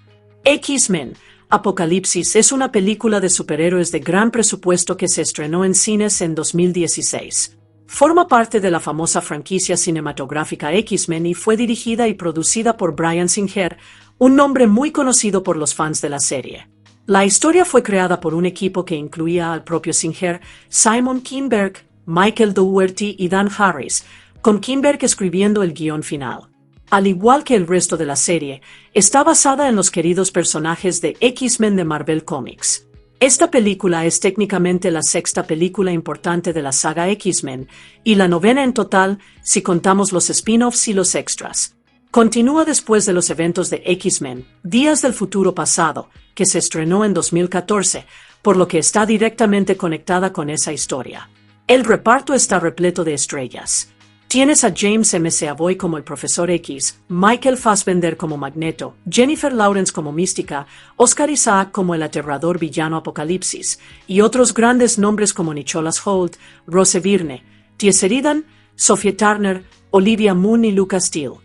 X-Men Apocalipsis es una película de superhéroes de gran presupuesto que se estrenó en cines en 2016. Forma parte de la famosa franquicia cinematográfica X-Men y fue dirigida y producida por Bryan Singer, un nombre muy conocido por los fans de la serie. La historia fue creada por un equipo que incluía al propio Singer, Simon Kinberg, Michael Dougherty y Dan Harris, con Kinberg escribiendo el guión final. Al igual que el resto de la serie, está basada en los queridos personajes de X-Men de Marvel Comics. Esta película es técnicamente la sexta película importante de la saga X-Men, y la novena en total si contamos los spin-offs y los extras. Continúa después de los eventos de X-Men, Días del Futuro Pasado, que se estrenó en 2014, por lo que está directamente conectada con esa historia. El reparto está repleto de estrellas. Tienes a James McAvoy como el Profesor X, Michael Fassbender como Magneto, Jennifer Lawrence como Mística, Oscar Isaac como el aterrador villano Apocalipsis, y otros grandes nombres como Nicholas Hoult, Rose Byrne, T. Sheridan, Sophie Turner, Olivia Munn y Lucas Steele.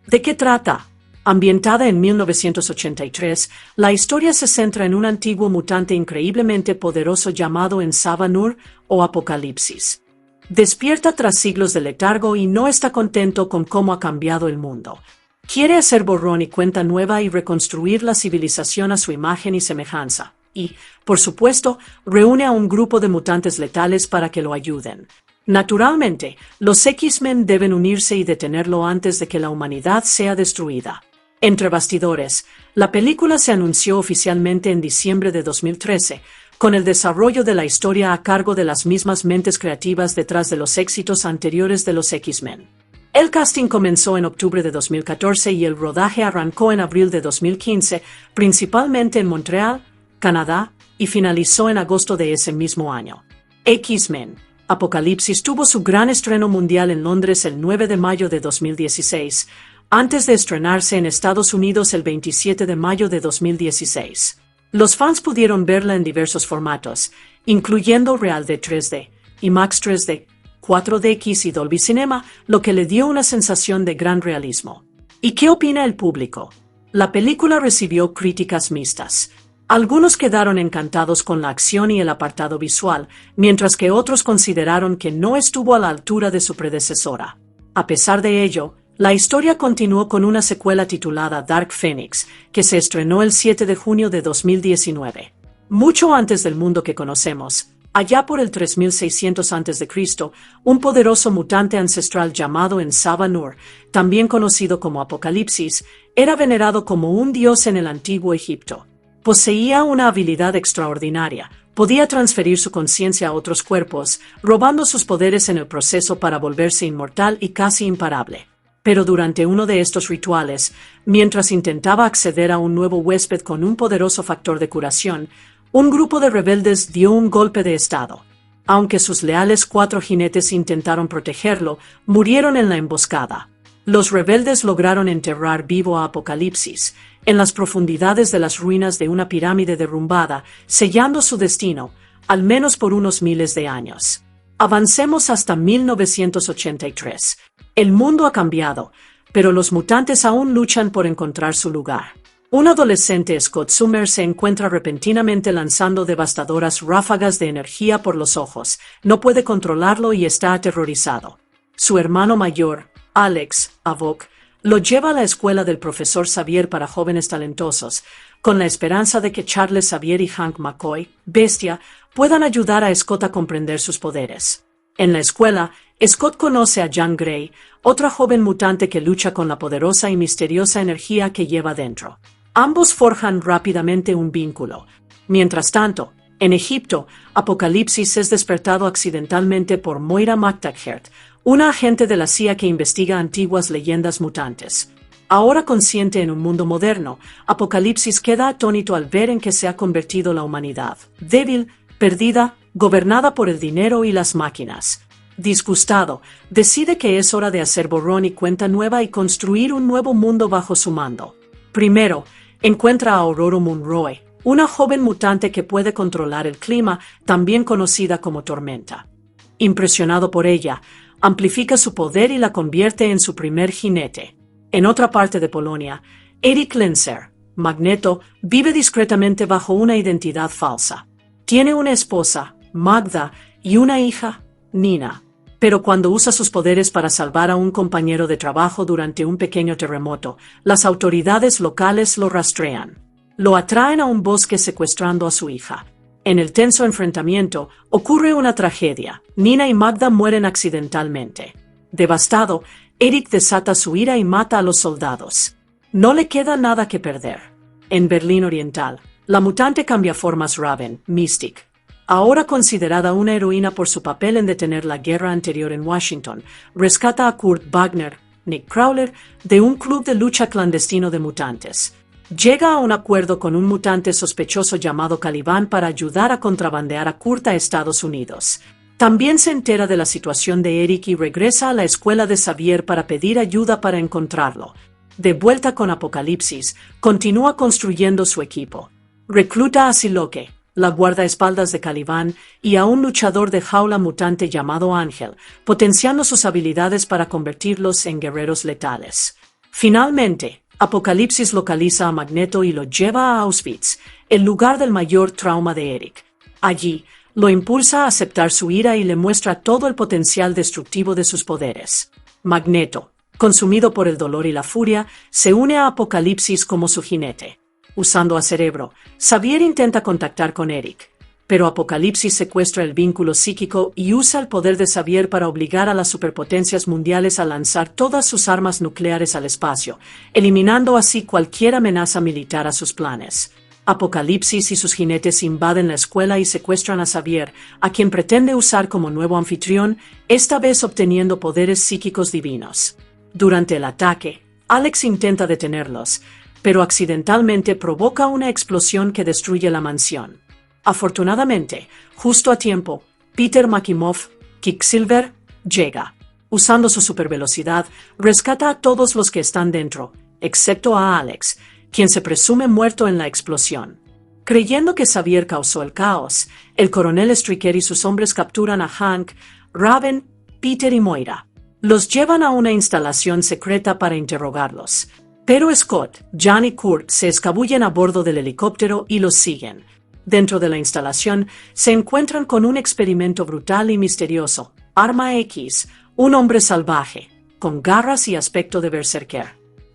¿De qué trata? Ambientada en 1983, la historia se centra en un antiguo mutante increíblemente poderoso llamado Ensabanur o Apocalipsis. Despierta tras siglos de letargo y no está contento con cómo ha cambiado el mundo. Quiere hacer borrón y cuenta nueva y reconstruir la civilización a su imagen y semejanza. Y, por supuesto, reúne a un grupo de mutantes letales para que lo ayuden. Naturalmente, los X-Men deben unirse y detenerlo antes de que la humanidad sea destruida. Entre bastidores, la película se anunció oficialmente en diciembre de 2013, con el desarrollo de la historia a cargo de las mismas mentes creativas detrás de los éxitos anteriores de los X-Men. El casting comenzó en octubre de 2014 y el rodaje arrancó en abril de 2015, principalmente en Montreal, Canadá, y finalizó en agosto de ese mismo año. X-Men Apocalipsis tuvo su gran estreno mundial en Londres el 9 de mayo de 2016, antes de estrenarse en Estados Unidos el 27 de mayo de 2016. Los fans pudieron verla en diversos formatos, incluyendo Real de 3D, IMAX 3D, 4DX y Dolby Cinema, lo que le dio una sensación de gran realismo. ¿Y qué opina el público? La película recibió críticas mixtas. Algunos quedaron encantados con la acción y el apartado visual, mientras que otros consideraron que no estuvo a la altura de su predecesora. A pesar de ello, la historia continuó con una secuela titulada Dark Phoenix, que se estrenó el 7 de junio de 2019. Mucho antes del mundo que conocemos, allá por el 3600 a.C., un poderoso mutante ancestral llamado Ensabanur, también conocido como Apocalipsis, era venerado como un dios en el antiguo Egipto. Poseía una habilidad extraordinaria. Podía transferir su conciencia a otros cuerpos, robando sus poderes en el proceso para volverse inmortal y casi imparable. Pero durante uno de estos rituales, mientras intentaba acceder a un nuevo huésped con un poderoso factor de curación, un grupo de rebeldes dio un golpe de estado. Aunque sus leales 4 jinetes intentaron protegerlo, murieron en la emboscada. Los rebeldes lograron enterrar vivo a Apocalipsis, en las profundidades de las ruinas de una pirámide derrumbada, sellando su destino, al menos por unos miles de años. Avancemos hasta 1983. El mundo ha cambiado, pero los mutantes aún luchan por encontrar su lugar. Un adolescente, Scott Summer, se encuentra repentinamente lanzando devastadoras ráfagas de energía por los ojos. No puede controlarlo y está aterrorizado. Su hermano mayor, Alex Avoc, lo lleva a la escuela del profesor Xavier para jóvenes talentosos, con la esperanza de que Charles Xavier y Hank McCoy, Bestia, puedan ayudar a Scott a comprender sus poderes. En la escuela, Scott conoce a Jean Grey, otra joven mutante que lucha con la poderosa y misteriosa energía que lleva dentro. Ambos forjan rápidamente un vínculo. Mientras tanto, en Egipto, Apocalipsis es despertado accidentalmente por Moira MacTaggert, una agente de la CIA que investiga antiguas leyendas mutantes. Ahora consciente en un mundo moderno, Apocalipsis queda atónito al ver en qué se ha convertido la humanidad. Débil, perdida, gobernada por el dinero y las máquinas. Disgustado, decide que es hora de hacer borrón y cuenta nueva y construir un nuevo mundo bajo su mando. Primero, encuentra a Aurora Monroe, una joven mutante que puede controlar el clima, también conocida como Tormenta. Impresionado por ella, amplifica su poder y la convierte en su primer jinete. En otra parte de Polonia, Eric Lenzer, Magneto, vive discretamente bajo una identidad falsa. Tiene una esposa, Magda, y una hija, Nina. Pero cuando usa sus poderes para salvar a un compañero de trabajo durante un pequeño terremoto, las autoridades locales lo rastrean. Lo atraen a un bosque secuestrando a su hija. En el tenso enfrentamiento, ocurre una tragedia. Nina y Magda mueren accidentalmente. Devastado, Eric desata su ira y mata a los soldados. No le queda nada que perder. En Berlín Oriental, la mutante cambiaformas Raven, Mystic, ahora considerada una heroína por su papel en detener la guerra anterior en Washington, rescata a Kurt Wagner, Nick Prowler, de un club de lucha clandestino de mutantes. Llega a un acuerdo con un mutante sospechoso llamado Caliban para ayudar a contrabandear a Kurt a Estados Unidos. También se entera de la situación de Eric y regresa a la escuela de Xavier para pedir ayuda para encontrarlo. De vuelta con Apocalipsis, continúa construyendo su equipo. Recluta a Siloque, la guardaespaldas de Caliban, y a un luchador de jaula mutante llamado Ángel, potenciando sus habilidades para convertirlos en guerreros letales. Finalmente, Apocalipsis localiza a Magneto y lo lleva a Auschwitz, el lugar del mayor trauma de Eric. Allí, lo impulsa a aceptar su ira y le muestra todo el potencial destructivo de sus poderes. Magneto, consumido por el dolor y la furia, se une a Apocalipsis como su jinete. Usando a Cerebro, Xavier intenta contactar con Eric, pero Apocalipsis secuestra el vínculo psíquico y usa el poder de Xavier para obligar a las superpotencias mundiales a lanzar todas sus armas nucleares al espacio, eliminando así cualquier amenaza militar a sus planes. Apocalipsis y sus jinetes invaden la escuela y secuestran a Xavier, a quien pretende usar como nuevo anfitrión, esta vez obteniendo poderes psíquicos divinos. Durante el ataque, Alex intenta detenerlos, pero accidentalmente provoca una explosión que destruye la mansión. Afortunadamente, justo a tiempo, Peter Maximoff, Quicksilver, llega. Usando su supervelocidad, rescata a todos los que están dentro, excepto a Alex, quien se presume muerto en la explosión. Creyendo que Xavier causó el caos, el coronel Stryker y sus hombres capturan a Hank, Raven, Peter y Moira. Los llevan a una instalación secreta para interrogarlos. Pero Scott, Jan y Kurt se escabullen a bordo del helicóptero y los siguen. Dentro de la instalación, se encuentran con un experimento brutal y misterioso. Arma X, un hombre salvaje, con garras y aspecto de berserker.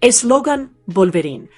Eslogan, Wolverine.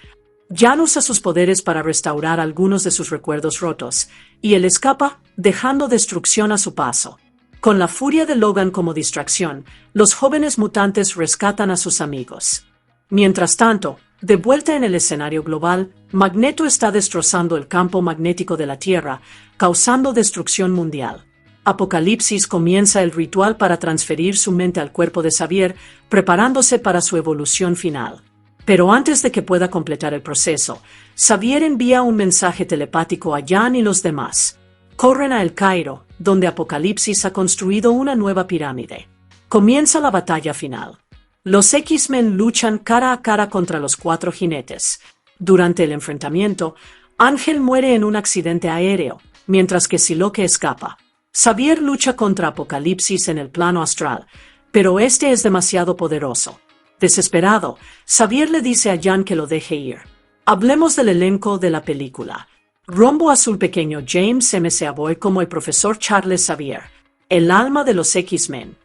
Jan usa sus poderes para restaurar algunos de sus recuerdos rotos, y él escapa, dejando destrucción a su paso. Con la furia de Logan como distracción, los jóvenes mutantes rescatan a sus amigos. Mientras tanto, de vuelta en el escenario global, Magneto está destrozando el campo magnético de la Tierra, causando destrucción mundial. Apocalipsis comienza el ritual para transferir su mente al cuerpo de Xavier, preparándose para su evolución final. Pero antes de que pueda completar el proceso, Xavier envía un mensaje telepático a Jan y los demás. Corren a El Cairo, donde Apocalipsis ha construido una nueva pirámide. Comienza la batalla final. Los X-Men luchan cara a cara contra los 4 jinetes. Durante el enfrentamiento, Ángel muere en un accidente aéreo, mientras que Siloque escapa. Xavier lucha contra Apocalipsis en el plano astral, pero este es demasiado poderoso. Desesperado, Xavier le dice a Jan que lo deje ir. Hablemos del elenco de la película. Rombo Azul Pequeño James McAvoy como el profesor Charles Xavier, el alma de los X-Men.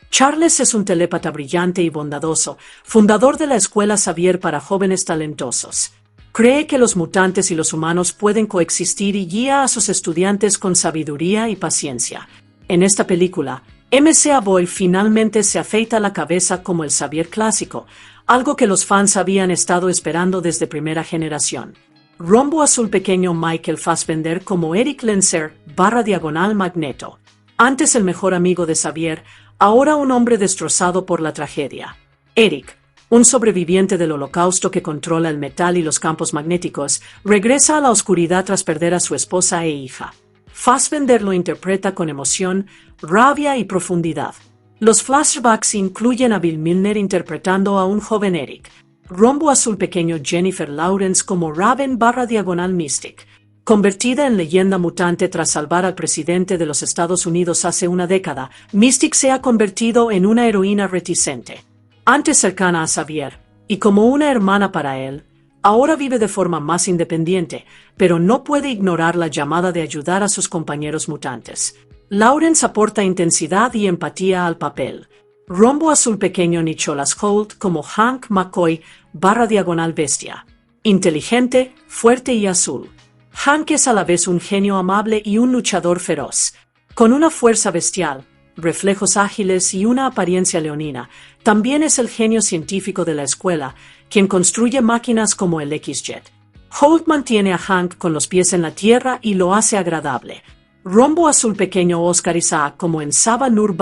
Charles es un telépata brillante y bondadoso, fundador de la Escuela Xavier para jóvenes talentosos. Cree que los mutantes y los humanos pueden coexistir y guía a sus estudiantes con sabiduría y paciencia. En esta película, McAvoy finalmente se afeita la cabeza como el Xavier clásico, algo que los fans habían estado esperando desde primera generación. Rombo Azul Pequeño Michael Fassbender como Eric Lenser / Magneto. Antes el mejor amigo de Xavier, ahora un hombre destrozado por la tragedia. Eric, un sobreviviente del Holocausto que controla el metal y los campos magnéticos, regresa a la oscuridad tras perder a su esposa e hija. Fassbender lo interpreta con emoción, rabia y profundidad. Los flashbacks incluyen a Bill Milner interpretando a un joven Eric. Rombo Azul Pequeño Jennifer Lawrence como Raven / Mystic. Convertida en leyenda mutante tras salvar al presidente de los Estados Unidos hace una década, Mystic se ha convertido en una heroína reticente. Antes cercana a Xavier, y como una hermana para él, ahora vive de forma más independiente, pero no puede ignorar la llamada de ayudar a sus compañeros mutantes. Lawrence aporta intensidad y empatía al papel. Rombo Azul Pequeño Nicholas Hoult como Hank McCoy / Bestia. Inteligente, fuerte y azul. Hank es a la vez un genio amable y un luchador feroz. Con una fuerza bestial, reflejos ágiles y una apariencia leonina, también es el genio científico de la escuela, quien construye máquinas como el X-Jet. Hoult mantiene a Hank con los pies en la tierra y lo hace agradable. Rombo Azul Pequeño Oscar Isaac como en Saba Nur /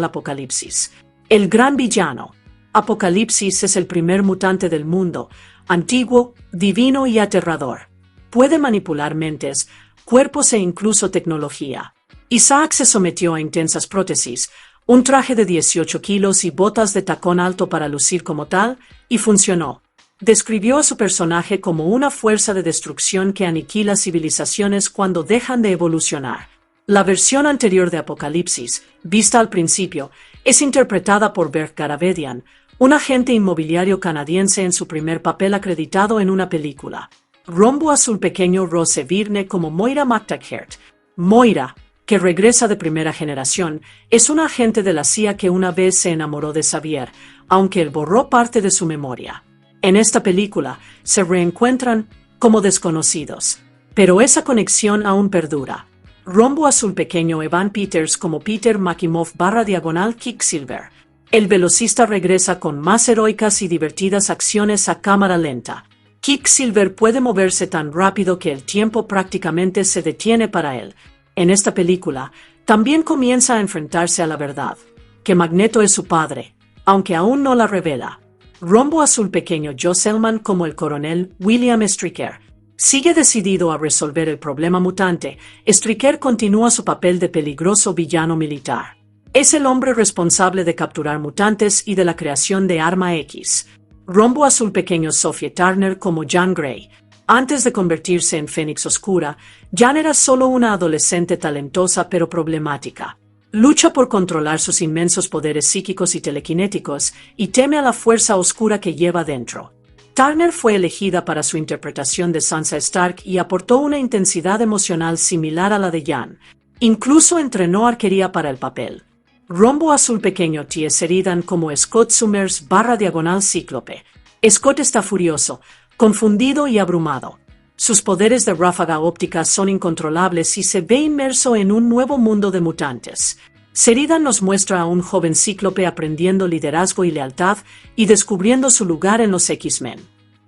Apocalipsis. El gran villano. Apocalipsis es el primer mutante del mundo, antiguo, divino y aterrador. Puede manipular mentes, cuerpos e incluso tecnología. Isaac se sometió a intensas prótesis, un traje de 18 kilos y botas de tacón alto para lucir como tal, y funcionó. Describió a su personaje como una fuerza de destrucción que aniquila civilizaciones cuando dejan de evolucionar. La versión anterior de Apocalipsis, vista al principio, es interpretada por Bert Garabedian, un agente inmobiliario canadiense en su primer papel acreditado en una película. Rombo Azul Pequeño Rose Byrne como Moira McTaggart. Moira, que regresa de primera generación, es una agente de la CIA que una vez se enamoró de Xavier, aunque él borró parte de su memoria. En esta película, se reencuentran como desconocidos, pero esa conexión aún perdura. Rombo Azul Pequeño Evan Peters como Peter Maximoff / Quicksilver. El velocista regresa con más heroicas y divertidas acciones a cámara lenta. Quicksilver puede moverse tan rápido que el tiempo prácticamente se detiene para él. En esta película, también comienza a enfrentarse a la verdad, que Magneto es su padre, aunque aún no la revela. Rombo Azul Pequeño Joe Selman como el coronel William Stryker. Sigue decidido a resolver el problema mutante, Stryker continúa su papel de peligroso villano militar. Es el hombre responsable de capturar mutantes y de la creación de Arma X. Rombo Azul Pequeño Sophie Turner como Jean Grey. Antes de convertirse en Fénix Oscura, Jean era solo una adolescente talentosa pero problemática. Lucha por controlar sus inmensos poderes psíquicos y telequinéticos y teme a la fuerza oscura que lleva dentro. Turner fue elegida para su interpretación de Sansa Stark y aportó una intensidad emocional similar a la de Jean. Incluso entrenó arquería para el papel. Rombo Azul Pequeño T. Sheridan como Scott Summers / Cíclope. Scott está furioso, confundido y abrumado. Sus poderes de ráfaga óptica son incontrolables y se ve inmerso en un nuevo mundo de mutantes. Sheridan nos muestra a un joven Cíclope aprendiendo liderazgo y lealtad y descubriendo su lugar en los X-Men.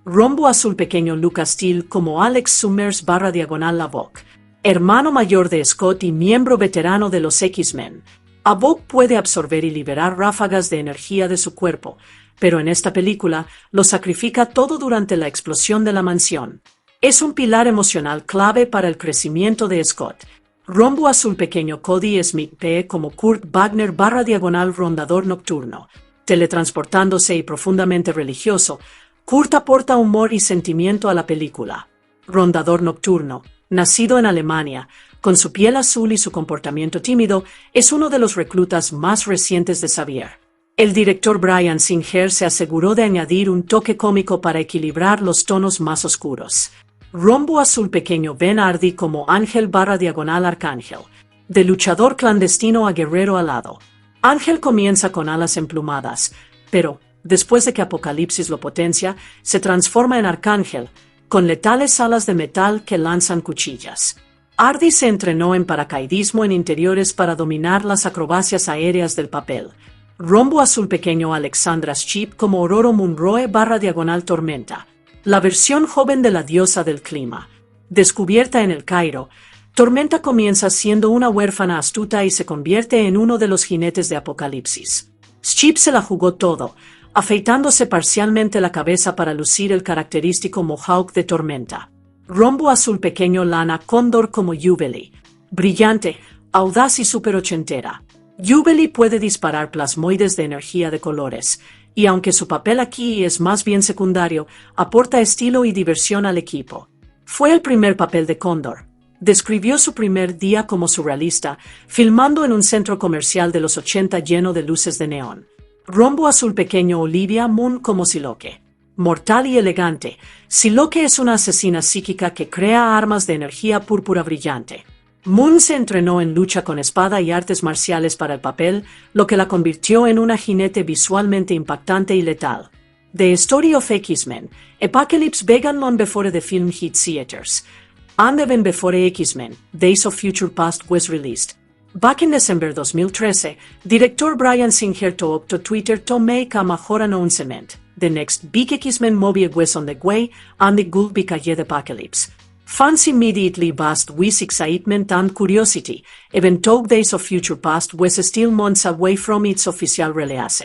Rombo Azul Pequeño Lucas Steele como Alex Summers / Lavok. Hermano mayor de Scott y miembro veterano de los X-Men. Havok puede absorber y liberar ráfagas de energía de su cuerpo, pero en esta película lo sacrifica todo durante la explosión de la mansión. Es un pilar emocional clave para el crecimiento de Scott. Rombo Azul Pequeño Cody Smith P. como Kurt Wagner / Rondador Nocturno. Teletransportándose y profundamente religioso, Kurt aporta humor y sentimiento a la película. Rondador Nocturno, nacido en Alemania, con su piel azul y su comportamiento tímido, es uno de los reclutas más recientes de Xavier. El director Bryan Singer se aseguró de añadir un toque cómico para equilibrar los tonos más oscuros. Rombo Azul Pequeño Ben Hardy como Ángel/Arcángel. De luchador clandestino a guerrero alado. Ángel comienza con alas emplumadas, pero, después de que Apocalipsis lo potencia, se transforma en Arcángel, con letales alas de metal que lanzan cuchillas. Hardy se entrenó en paracaidismo en interiores para dominar las acrobacias aéreas del papel. Rombo Azul Pequeño Alexandra Shipp como Ororo Munroe/Tormenta. La versión joven de la diosa del clima. Descubierta en el Cairo, Tormenta comienza siendo una huérfana astuta y se convierte en uno de los jinetes de Apocalipsis. Shipp se la jugó todo, afeitándose parcialmente la cabeza para lucir el característico mohawk de Tormenta. Rombo Azul Pequeño Lana Cóndor como Jubilee. Brillante, audaz y superochentera. Jubilee puede disparar plasmoides de energía de colores, y aunque su papel aquí es más bien secundario, aporta estilo y diversión al equipo. Fue el primer papel de Cóndor. Describió su primer día como surrealista, filmando en un centro comercial de los 80 lleno de luces de neón. Rombo Azul Pequeño Olivia Munn como Siloque. Mortal y elegante, Siloque es una asesina psíquica que crea armas de energía púrpura brillante. Moon se entrenó en lucha con espada y artes marciales para el papel, lo que la convirtió en una jinete visualmente impactante y letal. The Story of X-Men, Apocalypse began long before the film hit theaters, and even before X-Men, Days of Future Past was released. Back in December 2013, director Bryan Singer took to Twitter to make a major announcement. The next big X-Men movie was on the way, and it would be called Apocalypse. Fans immediately buzzed with excitement and curiosity, even though Days of Future Past was still months away from its official release.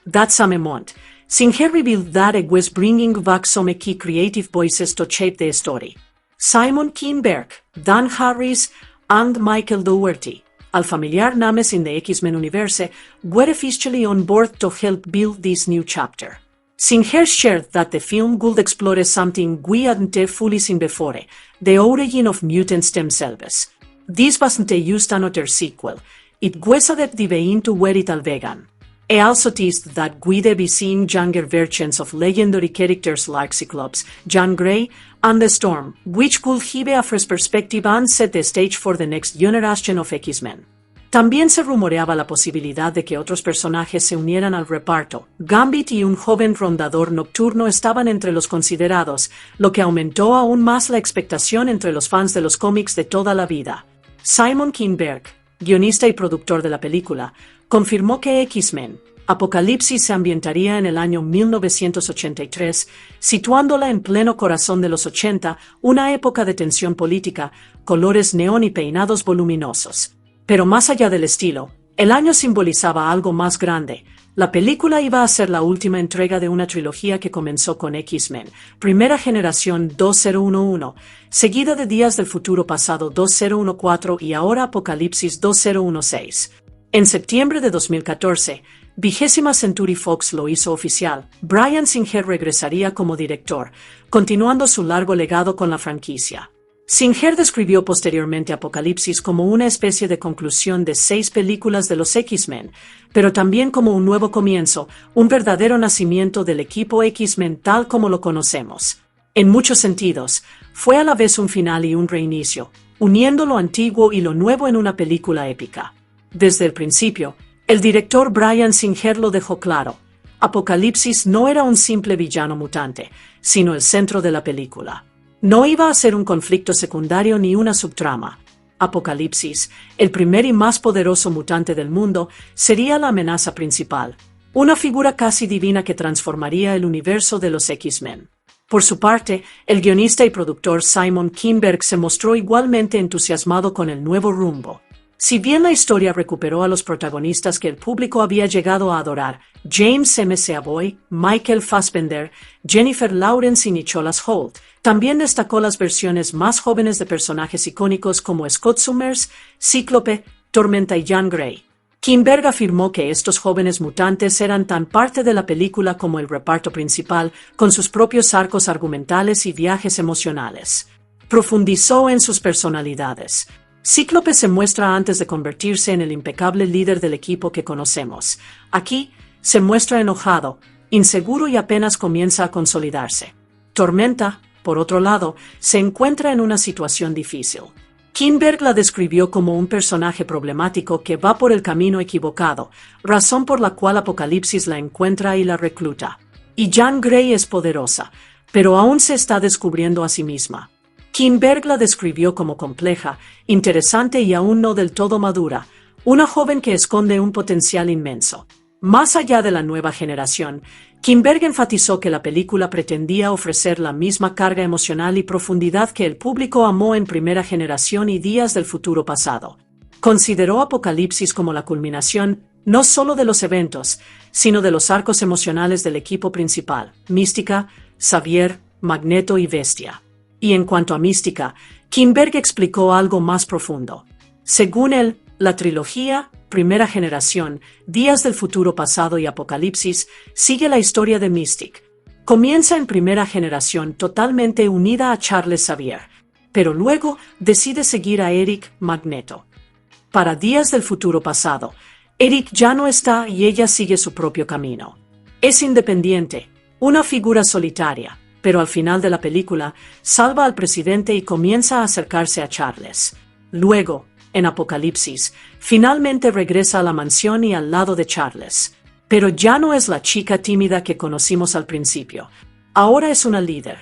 That same month, Singer revealed that it was bringing back some key creative voices to shape the story. Simon Kinberg, Dan Harris, and Michael Dougherty, all familiar names in the X-Men universe, were officially on board to help build this new chapter. Singer shared that the film would explore something we hadn't fully seen before, the origin of mutants themselves. This wasn't just another sequel, it was a deep dive into where it all began. He also teased that we'd be seeing younger versions of legendary characters like Cyclops, Jean Grey, and the Storm, which could give a fresh perspective and set the stage for the next generation of X-Men. También se rumoreaba la posibilidad de que otros personajes se unieran al reparto. Gambit y un joven rondador nocturno estaban entre los considerados, lo que aumentó aún más la expectación entre los fans de los cómics de toda la vida. Simon Kinberg, guionista y productor de la película, confirmó que X-Men, Apocalipsis se ambientaría en el año 1983, situándola en pleno corazón de los 80, una época de tensión política, colores neón y peinados voluminosos. Pero más allá del estilo, el año simbolizaba algo más grande. La película iba a ser la última entrega de una trilogía que comenzó con X-Men, Primera Generación 2011, seguida de Días del Futuro Pasado 2014 y ahora Apocalipsis 2016. En septiembre de 2014, 20th Century Fox lo hizo oficial. Bryan Singer regresaría como director, continuando su largo legado con la franquicia. Singer describió posteriormente Apocalipsis como una especie de conclusión de 6 películas de los X-Men, pero también como un nuevo comienzo, un verdadero nacimiento del equipo X-Men tal como lo conocemos. En muchos sentidos, fue a la vez un final y un reinicio, uniendo lo antiguo y lo nuevo en una película épica. Desde el principio, el director Bryan Singer lo dejó claro. Apocalipsis no era un simple villano mutante, sino el centro de la película. No iba a ser un conflicto secundario ni una subtrama. Apocalipsis, el primer y más poderoso mutante del mundo, sería la amenaza principal, una figura casi divina que transformaría el universo de los X-Men. Por su parte, el guionista y productor Simon Kinberg se mostró igualmente entusiasmado con el nuevo rumbo. Si bien la historia recuperó a los protagonistas que el público había llegado a adorar, James McAvoy, Michael Fassbender, Jennifer Lawrence y Nicholas Hoult, también destacó las versiones más jóvenes de personajes icónicos como Scott Summers, Cíclope, Tormenta y Jean Grey. Kinberg afirmó que estos jóvenes mutantes eran tan parte de la película como el reparto principal, con sus propios arcos argumentales y viajes emocionales. Profundizó en sus personalidades. Cíclope se muestra antes de convertirse en el impecable líder del equipo que conocemos. Aquí, se muestra enojado, inseguro y apenas comienza a consolidarse. Tormenta, por otro lado, se encuentra en una situación difícil. Kinberg la describió como un personaje problemático que va por el camino equivocado, razón por la cual Apocalipsis la encuentra y la recluta. Y Jean Grey es poderosa, pero aún se está descubriendo a sí misma. Kinberg la describió como compleja, interesante y aún no del todo madura, una joven que esconde un potencial inmenso. Más allá de la nueva generación, Kinberg enfatizó que la película pretendía ofrecer la misma carga emocional y profundidad que el público amó en Primera Generación y Días del Futuro Pasado. Consideró Apocalipsis como la culminación no solo de los eventos, sino de los arcos emocionales del equipo principal, Mística, Xavier, Magneto y Bestia. Y en cuanto a Mística, Kinberg explicó algo más profundo. Según él, la trilogía Primera Generación, Días del Futuro Pasado y Apocalipsis sigue la historia de Mystique. Comienza en Primera Generación totalmente unida a Charles Xavier, pero luego decide seguir a Eric Magneto. Para Días del Futuro Pasado, Eric ya no está y ella sigue su propio camino. Es independiente, una figura solitaria, pero al final de la película salva al presidente y comienza a acercarse a Charles. Luego, en Apocalipsis, finalmente regresa a la mansión y al lado de Charles. Pero ya no es la chica tímida que conocimos al principio. Ahora es una líder.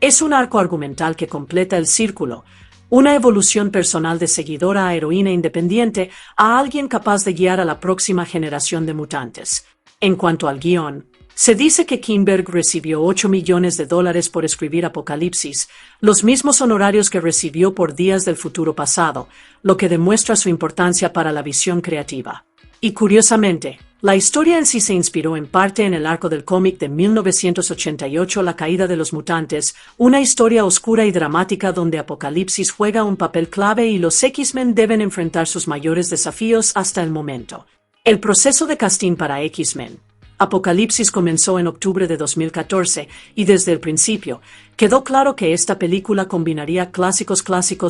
Es un arco argumental que completa el círculo, una evolución personal de seguidora a heroína independiente a alguien capaz de guiar a la próxima generación de mutantes. En cuanto al guión, se dice que Kinberg recibió $8 millones por escribir Apocalipsis, los mismos honorarios que recibió por Días del Futuro Pasado, lo que demuestra su importancia para la visión creativa. Y curiosamente, la historia en sí se inspiró en parte en el arco del cómic de 1988 La Caída de los Mutantes, una historia oscura y dramática donde Apocalipsis juega un papel clave y los X-Men deben enfrentar sus mayores desafíos hasta el momento. El proceso de casting para X-Men Apocalipsis comenzó en octubre de 2014 y desde el principio quedó claro que esta película combinaría clásicos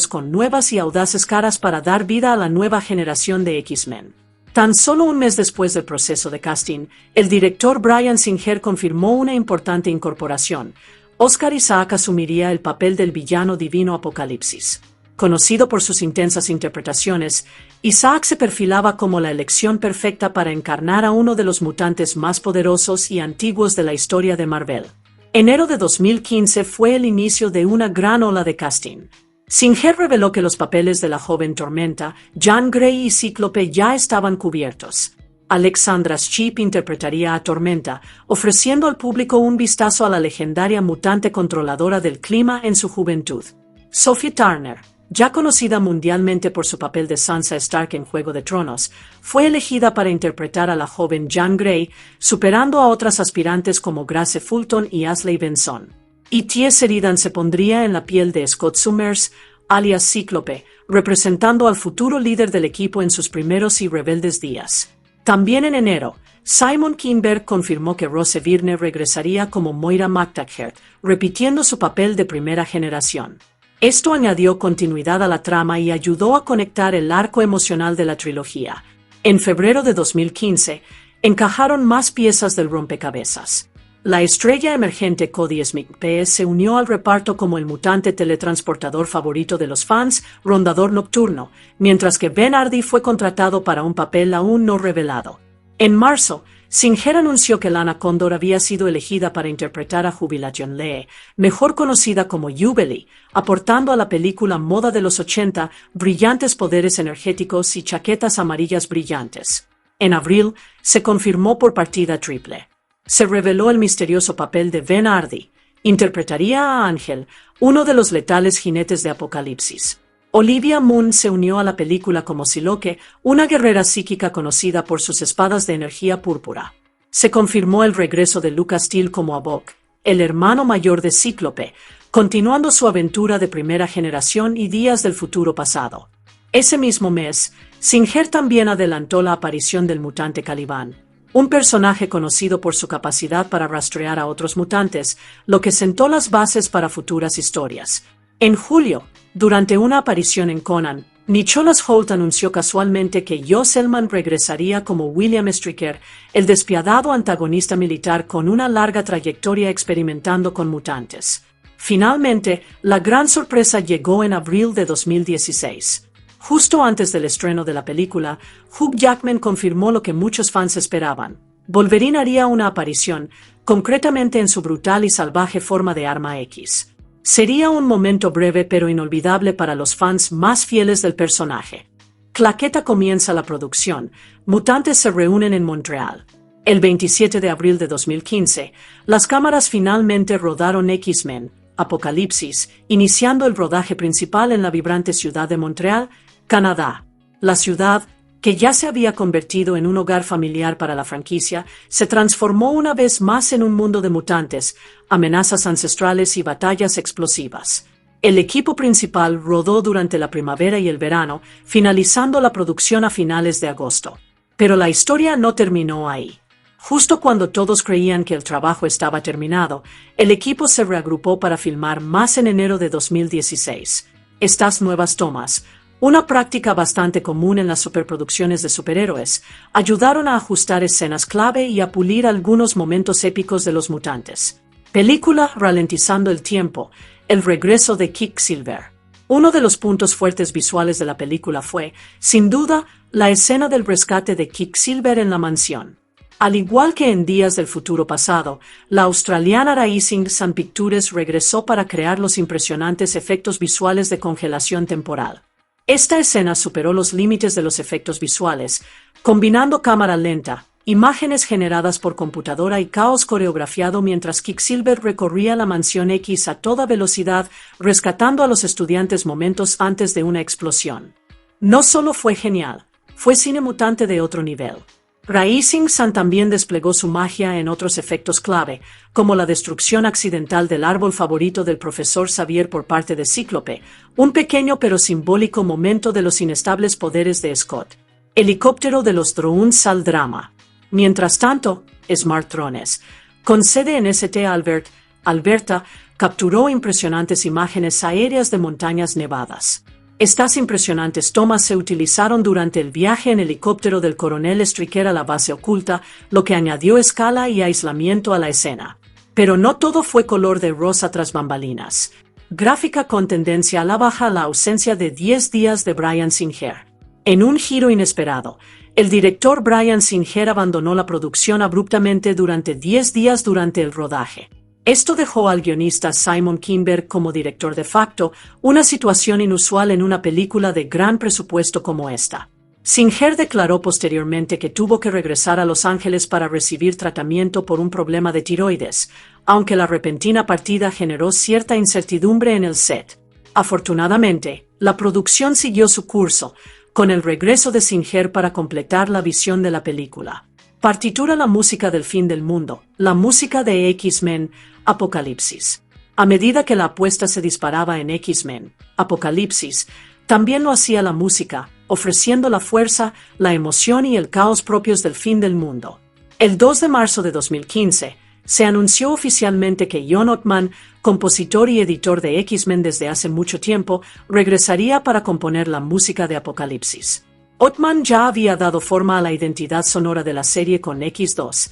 con nuevas y audaces caras para dar vida a la nueva generación de X-Men. Tan solo un mes después del proceso de casting, el director Bryan Singer confirmó una importante incorporación. Oscar Isaac asumiría el papel del villano divino Apocalipsis. Conocido por sus intensas interpretaciones, Isaac se perfilaba como la elección perfecta para encarnar a uno de los mutantes más poderosos y antiguos de la historia de Marvel. Enero de 2015 fue el inicio de una gran ola de casting. Singer reveló que los papeles de la joven Tormenta, Jean Grey y Cíclope ya estaban cubiertos. Alexandra Shipp interpretaría a Tormenta, ofreciendo al público un vistazo a la legendaria mutante controladora del clima en su juventud. Sophie Turner, ya conocida mundialmente por su papel de Sansa Stark en Juego de Tronos, fue elegida para interpretar a la joven Jean Grey, superando a otras aspirantes como Grace Fulton y Ashley Benson. Y T. Sheridan se pondría en la piel de Scott Summers, alias Cíclope, representando al futuro líder del equipo en sus primeros y rebeldes días. También en enero, Simon Kinberg confirmó que Rose Byrne regresaría como Moira MacTaggert, repitiendo su papel de Primera Generación. Esto añadió continuidad a la trama y ayudó a conectar el arco emocional de la trilogía. En febrero de 2015, encajaron más piezas del rompecabezas. La estrella emergente Cody Smith se unió al reparto como el mutante teletransportador favorito de los fans, Rondador Nocturno, mientras que Ben Hardy fue contratado para un papel aún no revelado. En marzo, Singer anunció que Lana Condor había sido elegida para interpretar a Jubilation Lee, mejor conocida como Jubilee, aportando a la película moda de los 80 brillantes poderes energéticos y chaquetas amarillas brillantes. En abril, se confirmó por partida triple. Se reveló el misterioso papel de Ben Hardy. Interpretaría a Ángel, uno de los letales jinetes de Apocalipsis. Olivia Munn se unió a la película como Siloque, una guerrera psíquica conocida por sus espadas de energía púrpura. Se confirmó el regreso de Lucas Steele como Havok, el hermano mayor de Cíclope, continuando su aventura de Primera Generación y Días del Futuro Pasado. Ese mismo mes, Singer también adelantó la aparición del mutante Caliban, un personaje conocido por su capacidad para rastrear a otros mutantes, lo que sentó las bases para futuras historias. En julio, durante una aparición en Conan, Nicholas Hoult anunció casualmente que Joss Elman regresaría como William Stryker, el despiadado antagonista militar con una larga trayectoria experimentando con mutantes. Finalmente, la gran sorpresa llegó en abril de 2016. Justo antes del estreno de la película, Hugh Jackman confirmó lo que muchos fans esperaban. Wolverine haría una aparición, concretamente en su brutal y salvaje forma de Arma X. Sería un momento breve pero inolvidable para los fans más fieles del personaje. Claqueta comienza la producción. Mutantes se reúnen en Montreal. El 27 de abril de 2015, las cámaras finalmente rodaron X-Men, Apocalipsis, iniciando el rodaje principal en la vibrante ciudad de Montreal, Canadá. La ciudad, que ya se había convertido en un hogar familiar para la franquicia, se transformó una vez más en un mundo de mutantes, amenazas ancestrales y batallas explosivas. El equipo principal rodó durante la primavera y el verano, finalizando la producción a finales de agosto. Pero la historia no terminó ahí. Justo cuando todos creían que el trabajo estaba terminado, el equipo se reagrupó para filmar más en enero de 2016. Estas nuevas tomas, una práctica bastante común en las superproducciones de superhéroes, ayudaron a ajustar escenas clave y a pulir algunos momentos épicos de los mutantes. Película ralentizando el tiempo, el regreso de Quicksilver. Uno de los puntos fuertes visuales de la película fue, sin duda, la escena del rescate de Quicksilver en la mansión. Al igual que en Días del Futuro Pasado, la australiana Rising Sun Pictures regresó para crear los impresionantes efectos visuales de congelación temporal. Esta escena superó los límites de los efectos visuales, combinando cámara lenta, imágenes generadas por computadora y caos coreografiado mientras Quicksilver recorría la mansión X a toda velocidad, rescatando a los estudiantes momentos antes de una explosión. No solo fue genial, fue cine mutante de otro nivel. Rising Sun también desplegó su magia en otros efectos clave, como la destrucción accidental del árbol favorito del profesor Xavier por parte de Cíclope, un pequeño pero simbólico momento de los inestables poderes de Scott. Helicóptero de los Drones al drama. Mientras tanto, Smart Drones, con sede en St. Albert, Alberta, capturó impresionantes imágenes aéreas de montañas nevadas. Estas impresionantes tomas se utilizaron durante el viaje en helicóptero del coronel Stryker a la base oculta, lo que añadió escala y aislamiento a la escena. Pero no todo fue color de rosa tras bambalinas. Gráfica con tendencia a la baja, la ausencia de 10 días de Bryan Singer. En un giro inesperado, el director Bryan Singer abandonó la producción abruptamente durante 10 días durante el rodaje. Esto dejó al guionista Simon Kinberg como director de facto, una situación inusual en una película de gran presupuesto como esta. Singer declaró posteriormente que tuvo que regresar a Los Ángeles para recibir tratamiento por un problema de tiroides, aunque la repentina partida generó cierta incertidumbre en el set. Afortunadamente, la producción siguió su curso, con el regreso de Singer para completar la visión de la película. Partitura: la música del fin del mundo, la música de X-Men, Apocalipsis. A medida que la apuesta se disparaba en X-Men, Apocalipsis, también lo hacía la música, ofreciendo la fuerza, la emoción y el caos propios del fin del mundo. El 2 de marzo de 2015, se anunció oficialmente que John Ottman, compositor y editor de X-Men desde hace mucho tiempo, regresaría para componer la música de Apocalipsis. Ottman ya había dado forma a la identidad sonora de la serie con X2,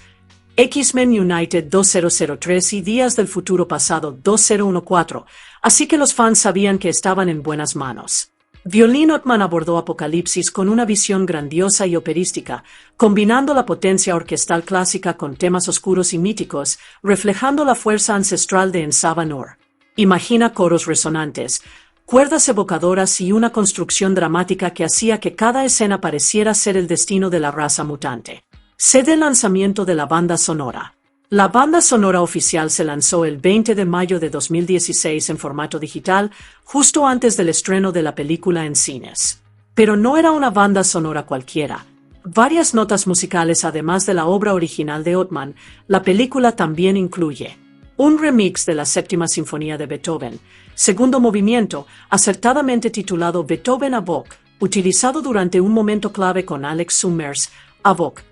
X-Men United 2003 y Días del Futuro Pasado 2014, así que los fans sabían que estaban en buenas manos. Violin Ottman abordó Apocalipsis con una visión grandiosa y operística, combinando la potencia orquestal clásica con temas oscuros y míticos, reflejando la fuerza ancestral de Ensava Nur. Imagina coros resonantes, cuerdas evocadoras y una construcción dramática que hacía que cada escena pareciera ser el destino de la raza mutante. Sede el lanzamiento de la banda sonora. La banda sonora oficial se lanzó el 20 de mayo de 2016 en formato digital, justo antes del estreno de la película en cines. Pero no era una banda sonora cualquiera. Varias notas musicales además de la obra original de Ottman, la película también incluye un remix de la Séptima Sinfonía de Beethoven, segundo movimiento, acertadamente titulado Beethoven a Bach, utilizado durante un momento clave con Alex Summers, a Bach.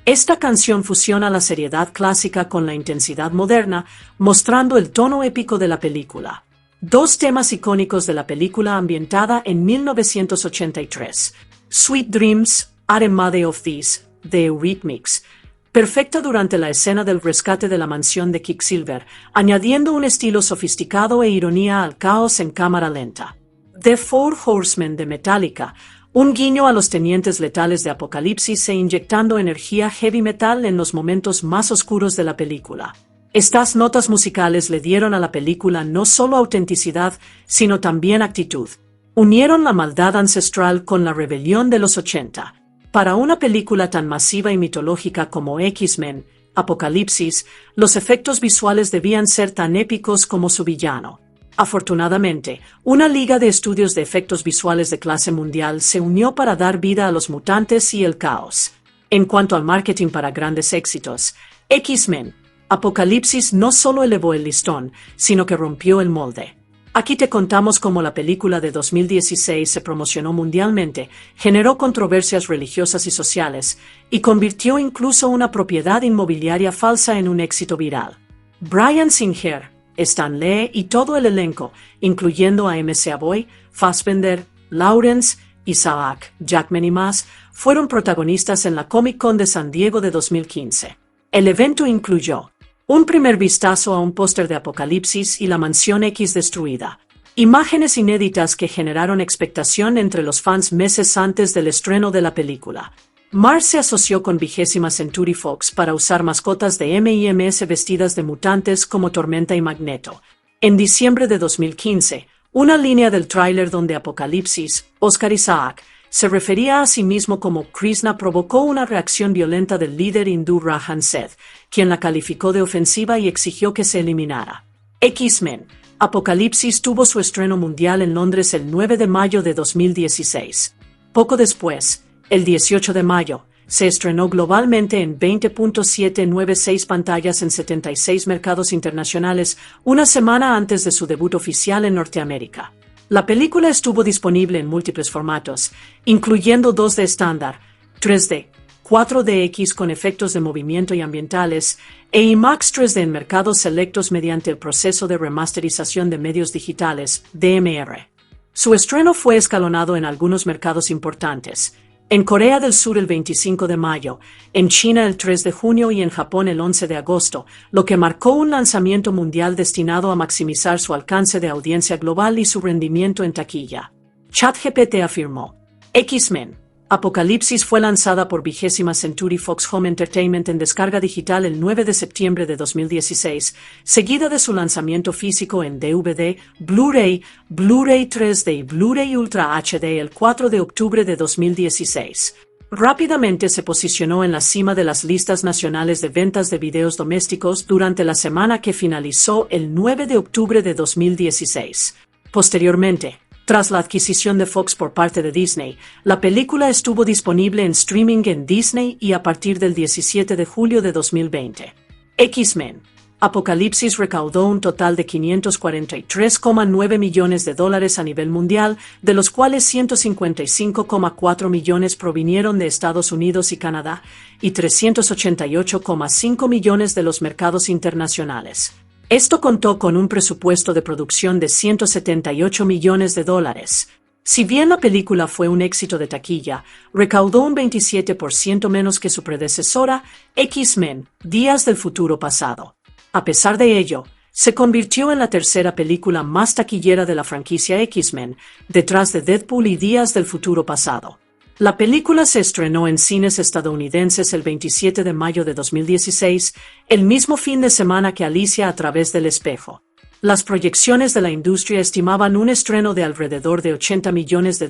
Esta canción fusiona la seriedad clásica con la intensidad moderna, mostrando el tono épico de la película. Dos temas icónicos de la película ambientada en 1983, Sweet Dreams, Are of These, de Eurythmics, perfecta durante la escena del rescate de la mansión de Quicksilver, añadiendo un estilo sofisticado e ironía al caos en cámara lenta. The Four Horsemen de Metallica, un guiño a los tenientes letales de Apocalipsis e inyectando energía heavy metal en los momentos más oscuros de la película. Estas notas musicales le dieron a la película no solo autenticidad, sino también actitud. Unieron la maldad ancestral con la rebelión de los 80. Para una película tan masiva y mitológica como X-Men, Apocalipsis, los efectos visuales debían ser tan épicos como su villano. Afortunadamente, una liga de estudios de efectos visuales de clase mundial se unió para dar vida a los mutantes y el caos. En cuanto al marketing para grandes éxitos, X-Men, Apocalipsis no solo elevó el listón, sino que rompió el molde. Aquí te contamos cómo la película de 2016 se promocionó mundialmente, generó controversias religiosas y sociales, y convirtió incluso una propiedad inmobiliaria falsa en un éxito viral. Bryan Singer, Stan Lee y todo el elenco, incluyendo a M.C. Boy, Fassbender, Lawrence, Isaac, Jackman y más, fueron protagonistas en la Comic Con de San Diego de 2015. El evento incluyó un primer vistazo a un póster de Apocalipsis y la Mansión X destruida, imágenes inéditas que generaron expectación entre los fans meses antes del estreno de la película. Mars se asoció con 20th Century Fox para usar mascotas de M&M's vestidas de mutantes como Tormenta y Magneto. En diciembre de 2015, una línea del tráiler donde Apocalipsis, Oscar Isaac, se refería a sí mismo como Krishna provocó una reacción violenta del líder hindú Rajan Seth, quien la calificó de ofensiva y exigió que se eliminara. X-Men, Apocalipsis tuvo su estreno mundial en Londres el 9 de mayo de 2016. Poco después, el 18 de mayo, se estrenó globalmente en 20.796 pantallas en 76 mercados internacionales, una semana antes de su debut oficial en Norteamérica. La película estuvo disponible en múltiples formatos, incluyendo 2D estándar, 3D, 4DX con efectos de movimiento y ambientales, e IMAX 3D en mercados selectos mediante el proceso de remasterización de medios digitales, DMR. Su estreno fue escalonado en algunos mercados importantes. En Corea del Sur el 25 de mayo, en China el 3 de junio y en Japón el 11 de agosto, lo que marcó un lanzamiento mundial destinado a maximizar su alcance de audiencia global y su rendimiento en taquilla. ChatGPT afirmó: X-Men, Apocalipsis fue lanzada por 20th Century Fox Home Entertainment en descarga digital el 9 de septiembre de 2016, seguida de su lanzamiento físico en DVD, Blu-ray, Blu-ray 3D y Blu-ray Ultra HD el 4 de octubre de 2016. Rápidamente se posicionó en la cima de las listas nacionales de ventas de videos domésticos durante la semana que finalizó el 9 de octubre de 2016. Posteriormente, tras la adquisición de Fox por parte de Disney, la película estuvo disponible en streaming en Disney y a partir del 17 de julio de 2020. X-Men, Apocalipsis recaudó un total de $543,9 millones a nivel mundial, de los cuales 155,4 millones provinieron de Estados Unidos y Canadá, y 388,5 millones de los mercados internacionales. Esto contó con un presupuesto de producción de $178 millones. Si bien la película fue un éxito de taquilla, recaudó un 27% menos que su predecesora, X-Men, Días del Futuro Pasado. A pesar de ello, se convirtió en la tercera película más taquillera de la franquicia X-Men, detrás de Deadpool y Días del Futuro Pasado. La película se estrenó en cines estadounidenses el 27 de mayo de 2016, el mismo fin de semana que Alicia a través del espejo. Las proyecciones de la industria estimaban un estreno de alrededor de $80 millones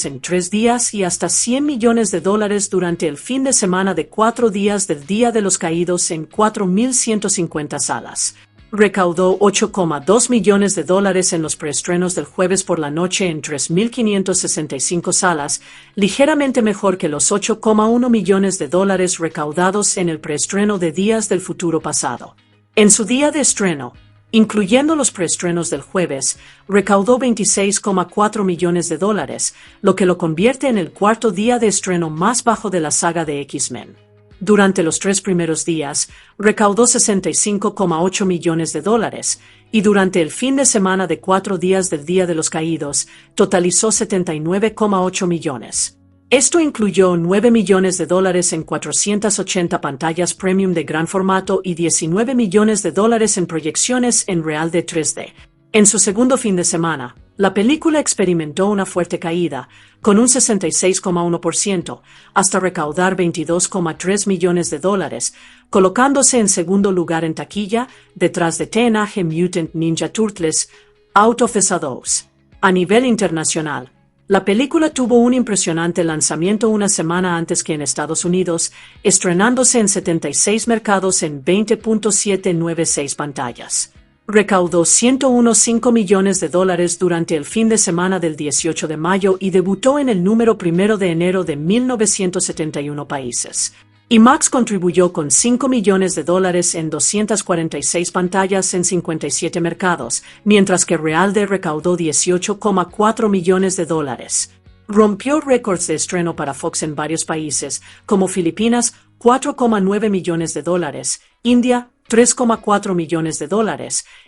en 3 días y hasta $100 millones durante el fin de semana de 4 días del Día de los Caídos en 4.150 salas. Recaudó $8,2 millones en los preestrenos del jueves por la noche en 3.565 salas, ligeramente mejor que los $8,1 millones recaudados en el preestreno de Días del Futuro Pasado. En su día de estreno, incluyendo los preestrenos del jueves, recaudó $26,4 millones, lo que lo convierte en el cuarto día de estreno más bajo de la saga de X-Men. Durante los 3 primeros días, recaudó $65,8 millones y durante el fin de semana de 4 días del Día de los Caídos, totalizó $79,8 millones. Esto incluyó $9 millones en 480 pantallas premium de gran formato y $19 millones en proyecciones en real de 3D. En su segundo fin de semana, la película experimentó una fuerte caída, con un 66,1%, hasta recaudar $22,3 millones, colocándose en segundo lugar en taquilla, detrás de Teenage Mutant Ninja Turtles: Out of the Shadows. A nivel internacional, la película tuvo un impresionante lanzamiento una semana antes que en Estados Unidos, estrenándose en 76 mercados en 20.796 pantallas. Recaudó $101,5 millones durante el fin de semana del 18 de mayo y debutó en el número 1 de enero de 1971 países. IMAX contribuyó con $5 millones en 246 pantallas en 57 mercados, mientras que Realde recaudó $18,4 millones. Rompió récords de estreno para Fox en varios países, como Filipinas, $4,9 millones, India, $3,4 millones,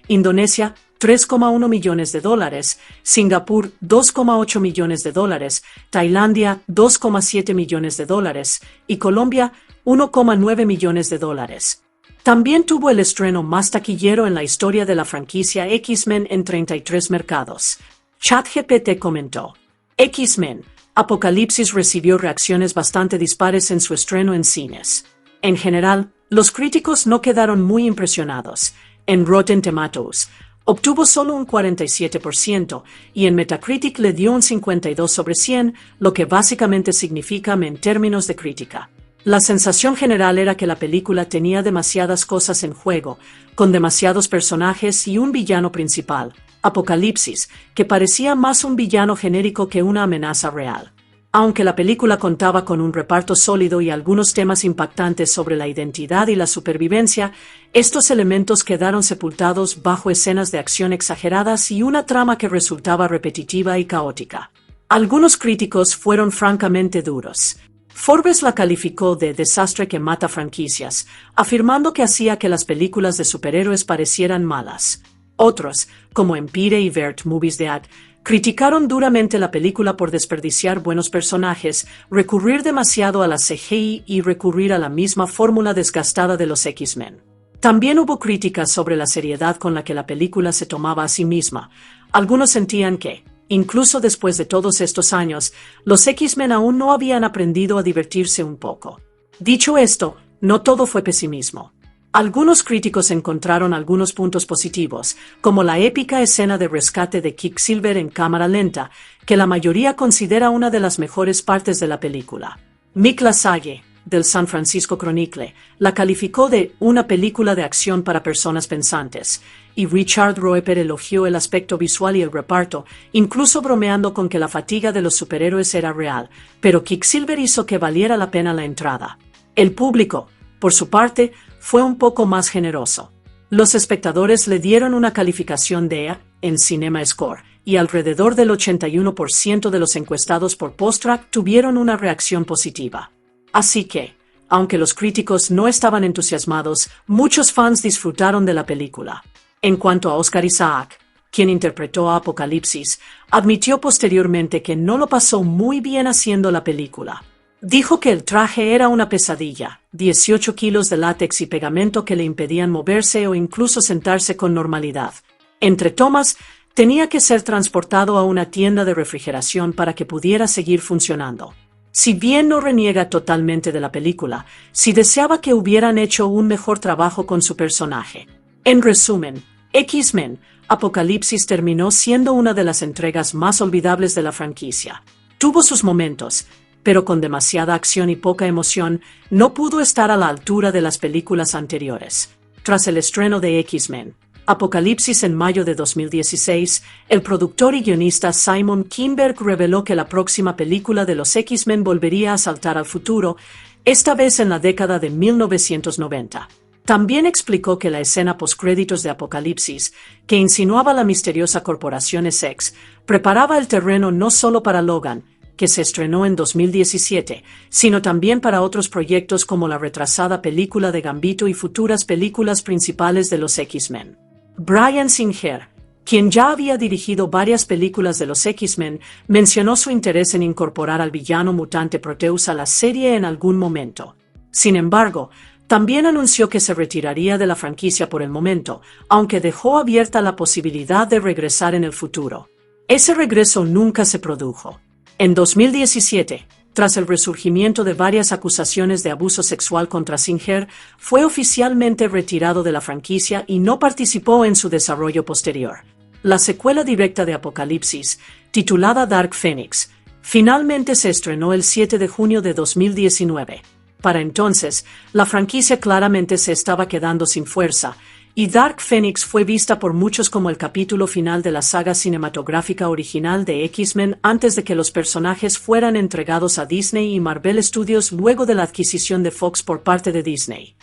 Indonesia, $3,1 millones, Singapur, $2,8 millones, Tailandia, $2,7 millones, y Colombia, $1,9 millones. También tuvo el estreno más taquillero en la historia de la franquicia X-Men en 33 mercados. ChatGPT comentó: X-Men: Apocalipsis recibió reacciones bastante dispares en su estreno en cines. En general, los críticos no quedaron muy impresionados. En Rotten Tomatoes, obtuvo solo un 47% y en Metacritic le dio un 52 sobre 100, lo que básicamente significa en términos de crítica. La sensación general era que la película tenía demasiadas cosas en juego, con demasiados personajes y un villano principal, Apocalipsis, que parecía más un villano genérico que una amenaza real. Aunque la película contaba con un reparto sólido y algunos temas impactantes sobre la identidad y la supervivencia, estos elementos quedaron sepultados bajo escenas de acción exageradas y una trama que resultaba repetitiva y caótica. Algunos críticos fueron francamente duros. Forbes la calificó de desastre que mata franquicias, afirmando que hacía que las películas de superhéroes parecieran malas. Otros, como Empire y Vert Movies Dead, criticaron duramente la película por desperdiciar buenos personajes, recurrir demasiado a la CGI y recurrir a la misma fórmula desgastada de los X-Men. También hubo críticas sobre la seriedad con la que la película se tomaba a sí misma. Algunos sentían que, incluso después de todos estos años, los X-Men aún no habían aprendido a divertirse un poco. Dicho esto, no todo fue pesimismo. Algunos críticos encontraron algunos puntos positivos, como la épica escena de rescate de Quicksilver en cámara lenta, que la mayoría considera una de las mejores partes de la película. Mick LaSalle, del San Francisco Chronicle, la calificó de una película de acción para personas pensantes, y Richard Roeper elogió el aspecto visual y el reparto, incluso bromeando con que la fatiga de los superhéroes era real, pero Quicksilver hizo que valiera la pena la entrada. El público, por su parte, fue un poco más generoso. Los espectadores le dieron una calificación de A en CinemaScore, y alrededor del 81% de los encuestados por PostTrack tuvieron una reacción positiva. Así que, aunque los críticos no estaban entusiasmados, muchos fans disfrutaron de la película. En cuanto a Oscar Isaac, quien interpretó a Apocalipsis, admitió posteriormente que no lo pasó muy bien haciendo la película. Dijo que el traje era una pesadilla, 18 kilos de látex y pegamento que le impedían moverse o incluso sentarse con normalidad. Entre tomas, tenía que ser transportado a una tienda de refrigeración para que pudiera seguir funcionando. Si bien no reniega totalmente de la película, sí deseaba que hubieran hecho un mejor trabajo con su personaje. En resumen, X-Men: Apocalipsis terminó siendo una de las entregas más olvidables de la franquicia. Tuvo sus momentos, pero con demasiada acción y poca emoción, no pudo estar a la altura de las películas anteriores. Tras el estreno de X-Men: Apocalipsis en mayo de 2016, el productor y guionista Simon Kinberg reveló que la próxima película de los X-Men volvería a saltar al futuro, esta vez en la década de 1990. También explicó que la escena postcréditos de Apocalipsis, que insinuaba la misteriosa corporación Essex, preparaba el terreno no solo para Logan, que se estrenó en 2017, sino también para otros proyectos como la retrasada película de Gambito y futuras películas principales de los X-Men. Bryan Singer, quien ya había dirigido varias películas de los X-Men, mencionó su interés en incorporar al villano mutante Proteus a la serie en algún momento. Sin embargo, también anunció que se retiraría de la franquicia por el momento, aunque dejó abierta la posibilidad de regresar en el futuro. Ese regreso nunca se produjo. En 2017, tras el resurgimiento de varias acusaciones de abuso sexual contra Singer, fue oficialmente retirado de la franquicia y no participó en su desarrollo posterior. La secuela directa de Apocalipsis, titulada Dark Phoenix, finalmente se estrenó el 7 de junio de 2019. Para entonces, la franquicia claramente se estaba quedando sin fuerza, y Dark Phoenix fue vista por muchos como el capítulo final de la saga cinematográfica original de X-Men antes de que los personajes fueran entregados a Disney y Marvel Studios luego de la adquisición de Fox por parte de Disney.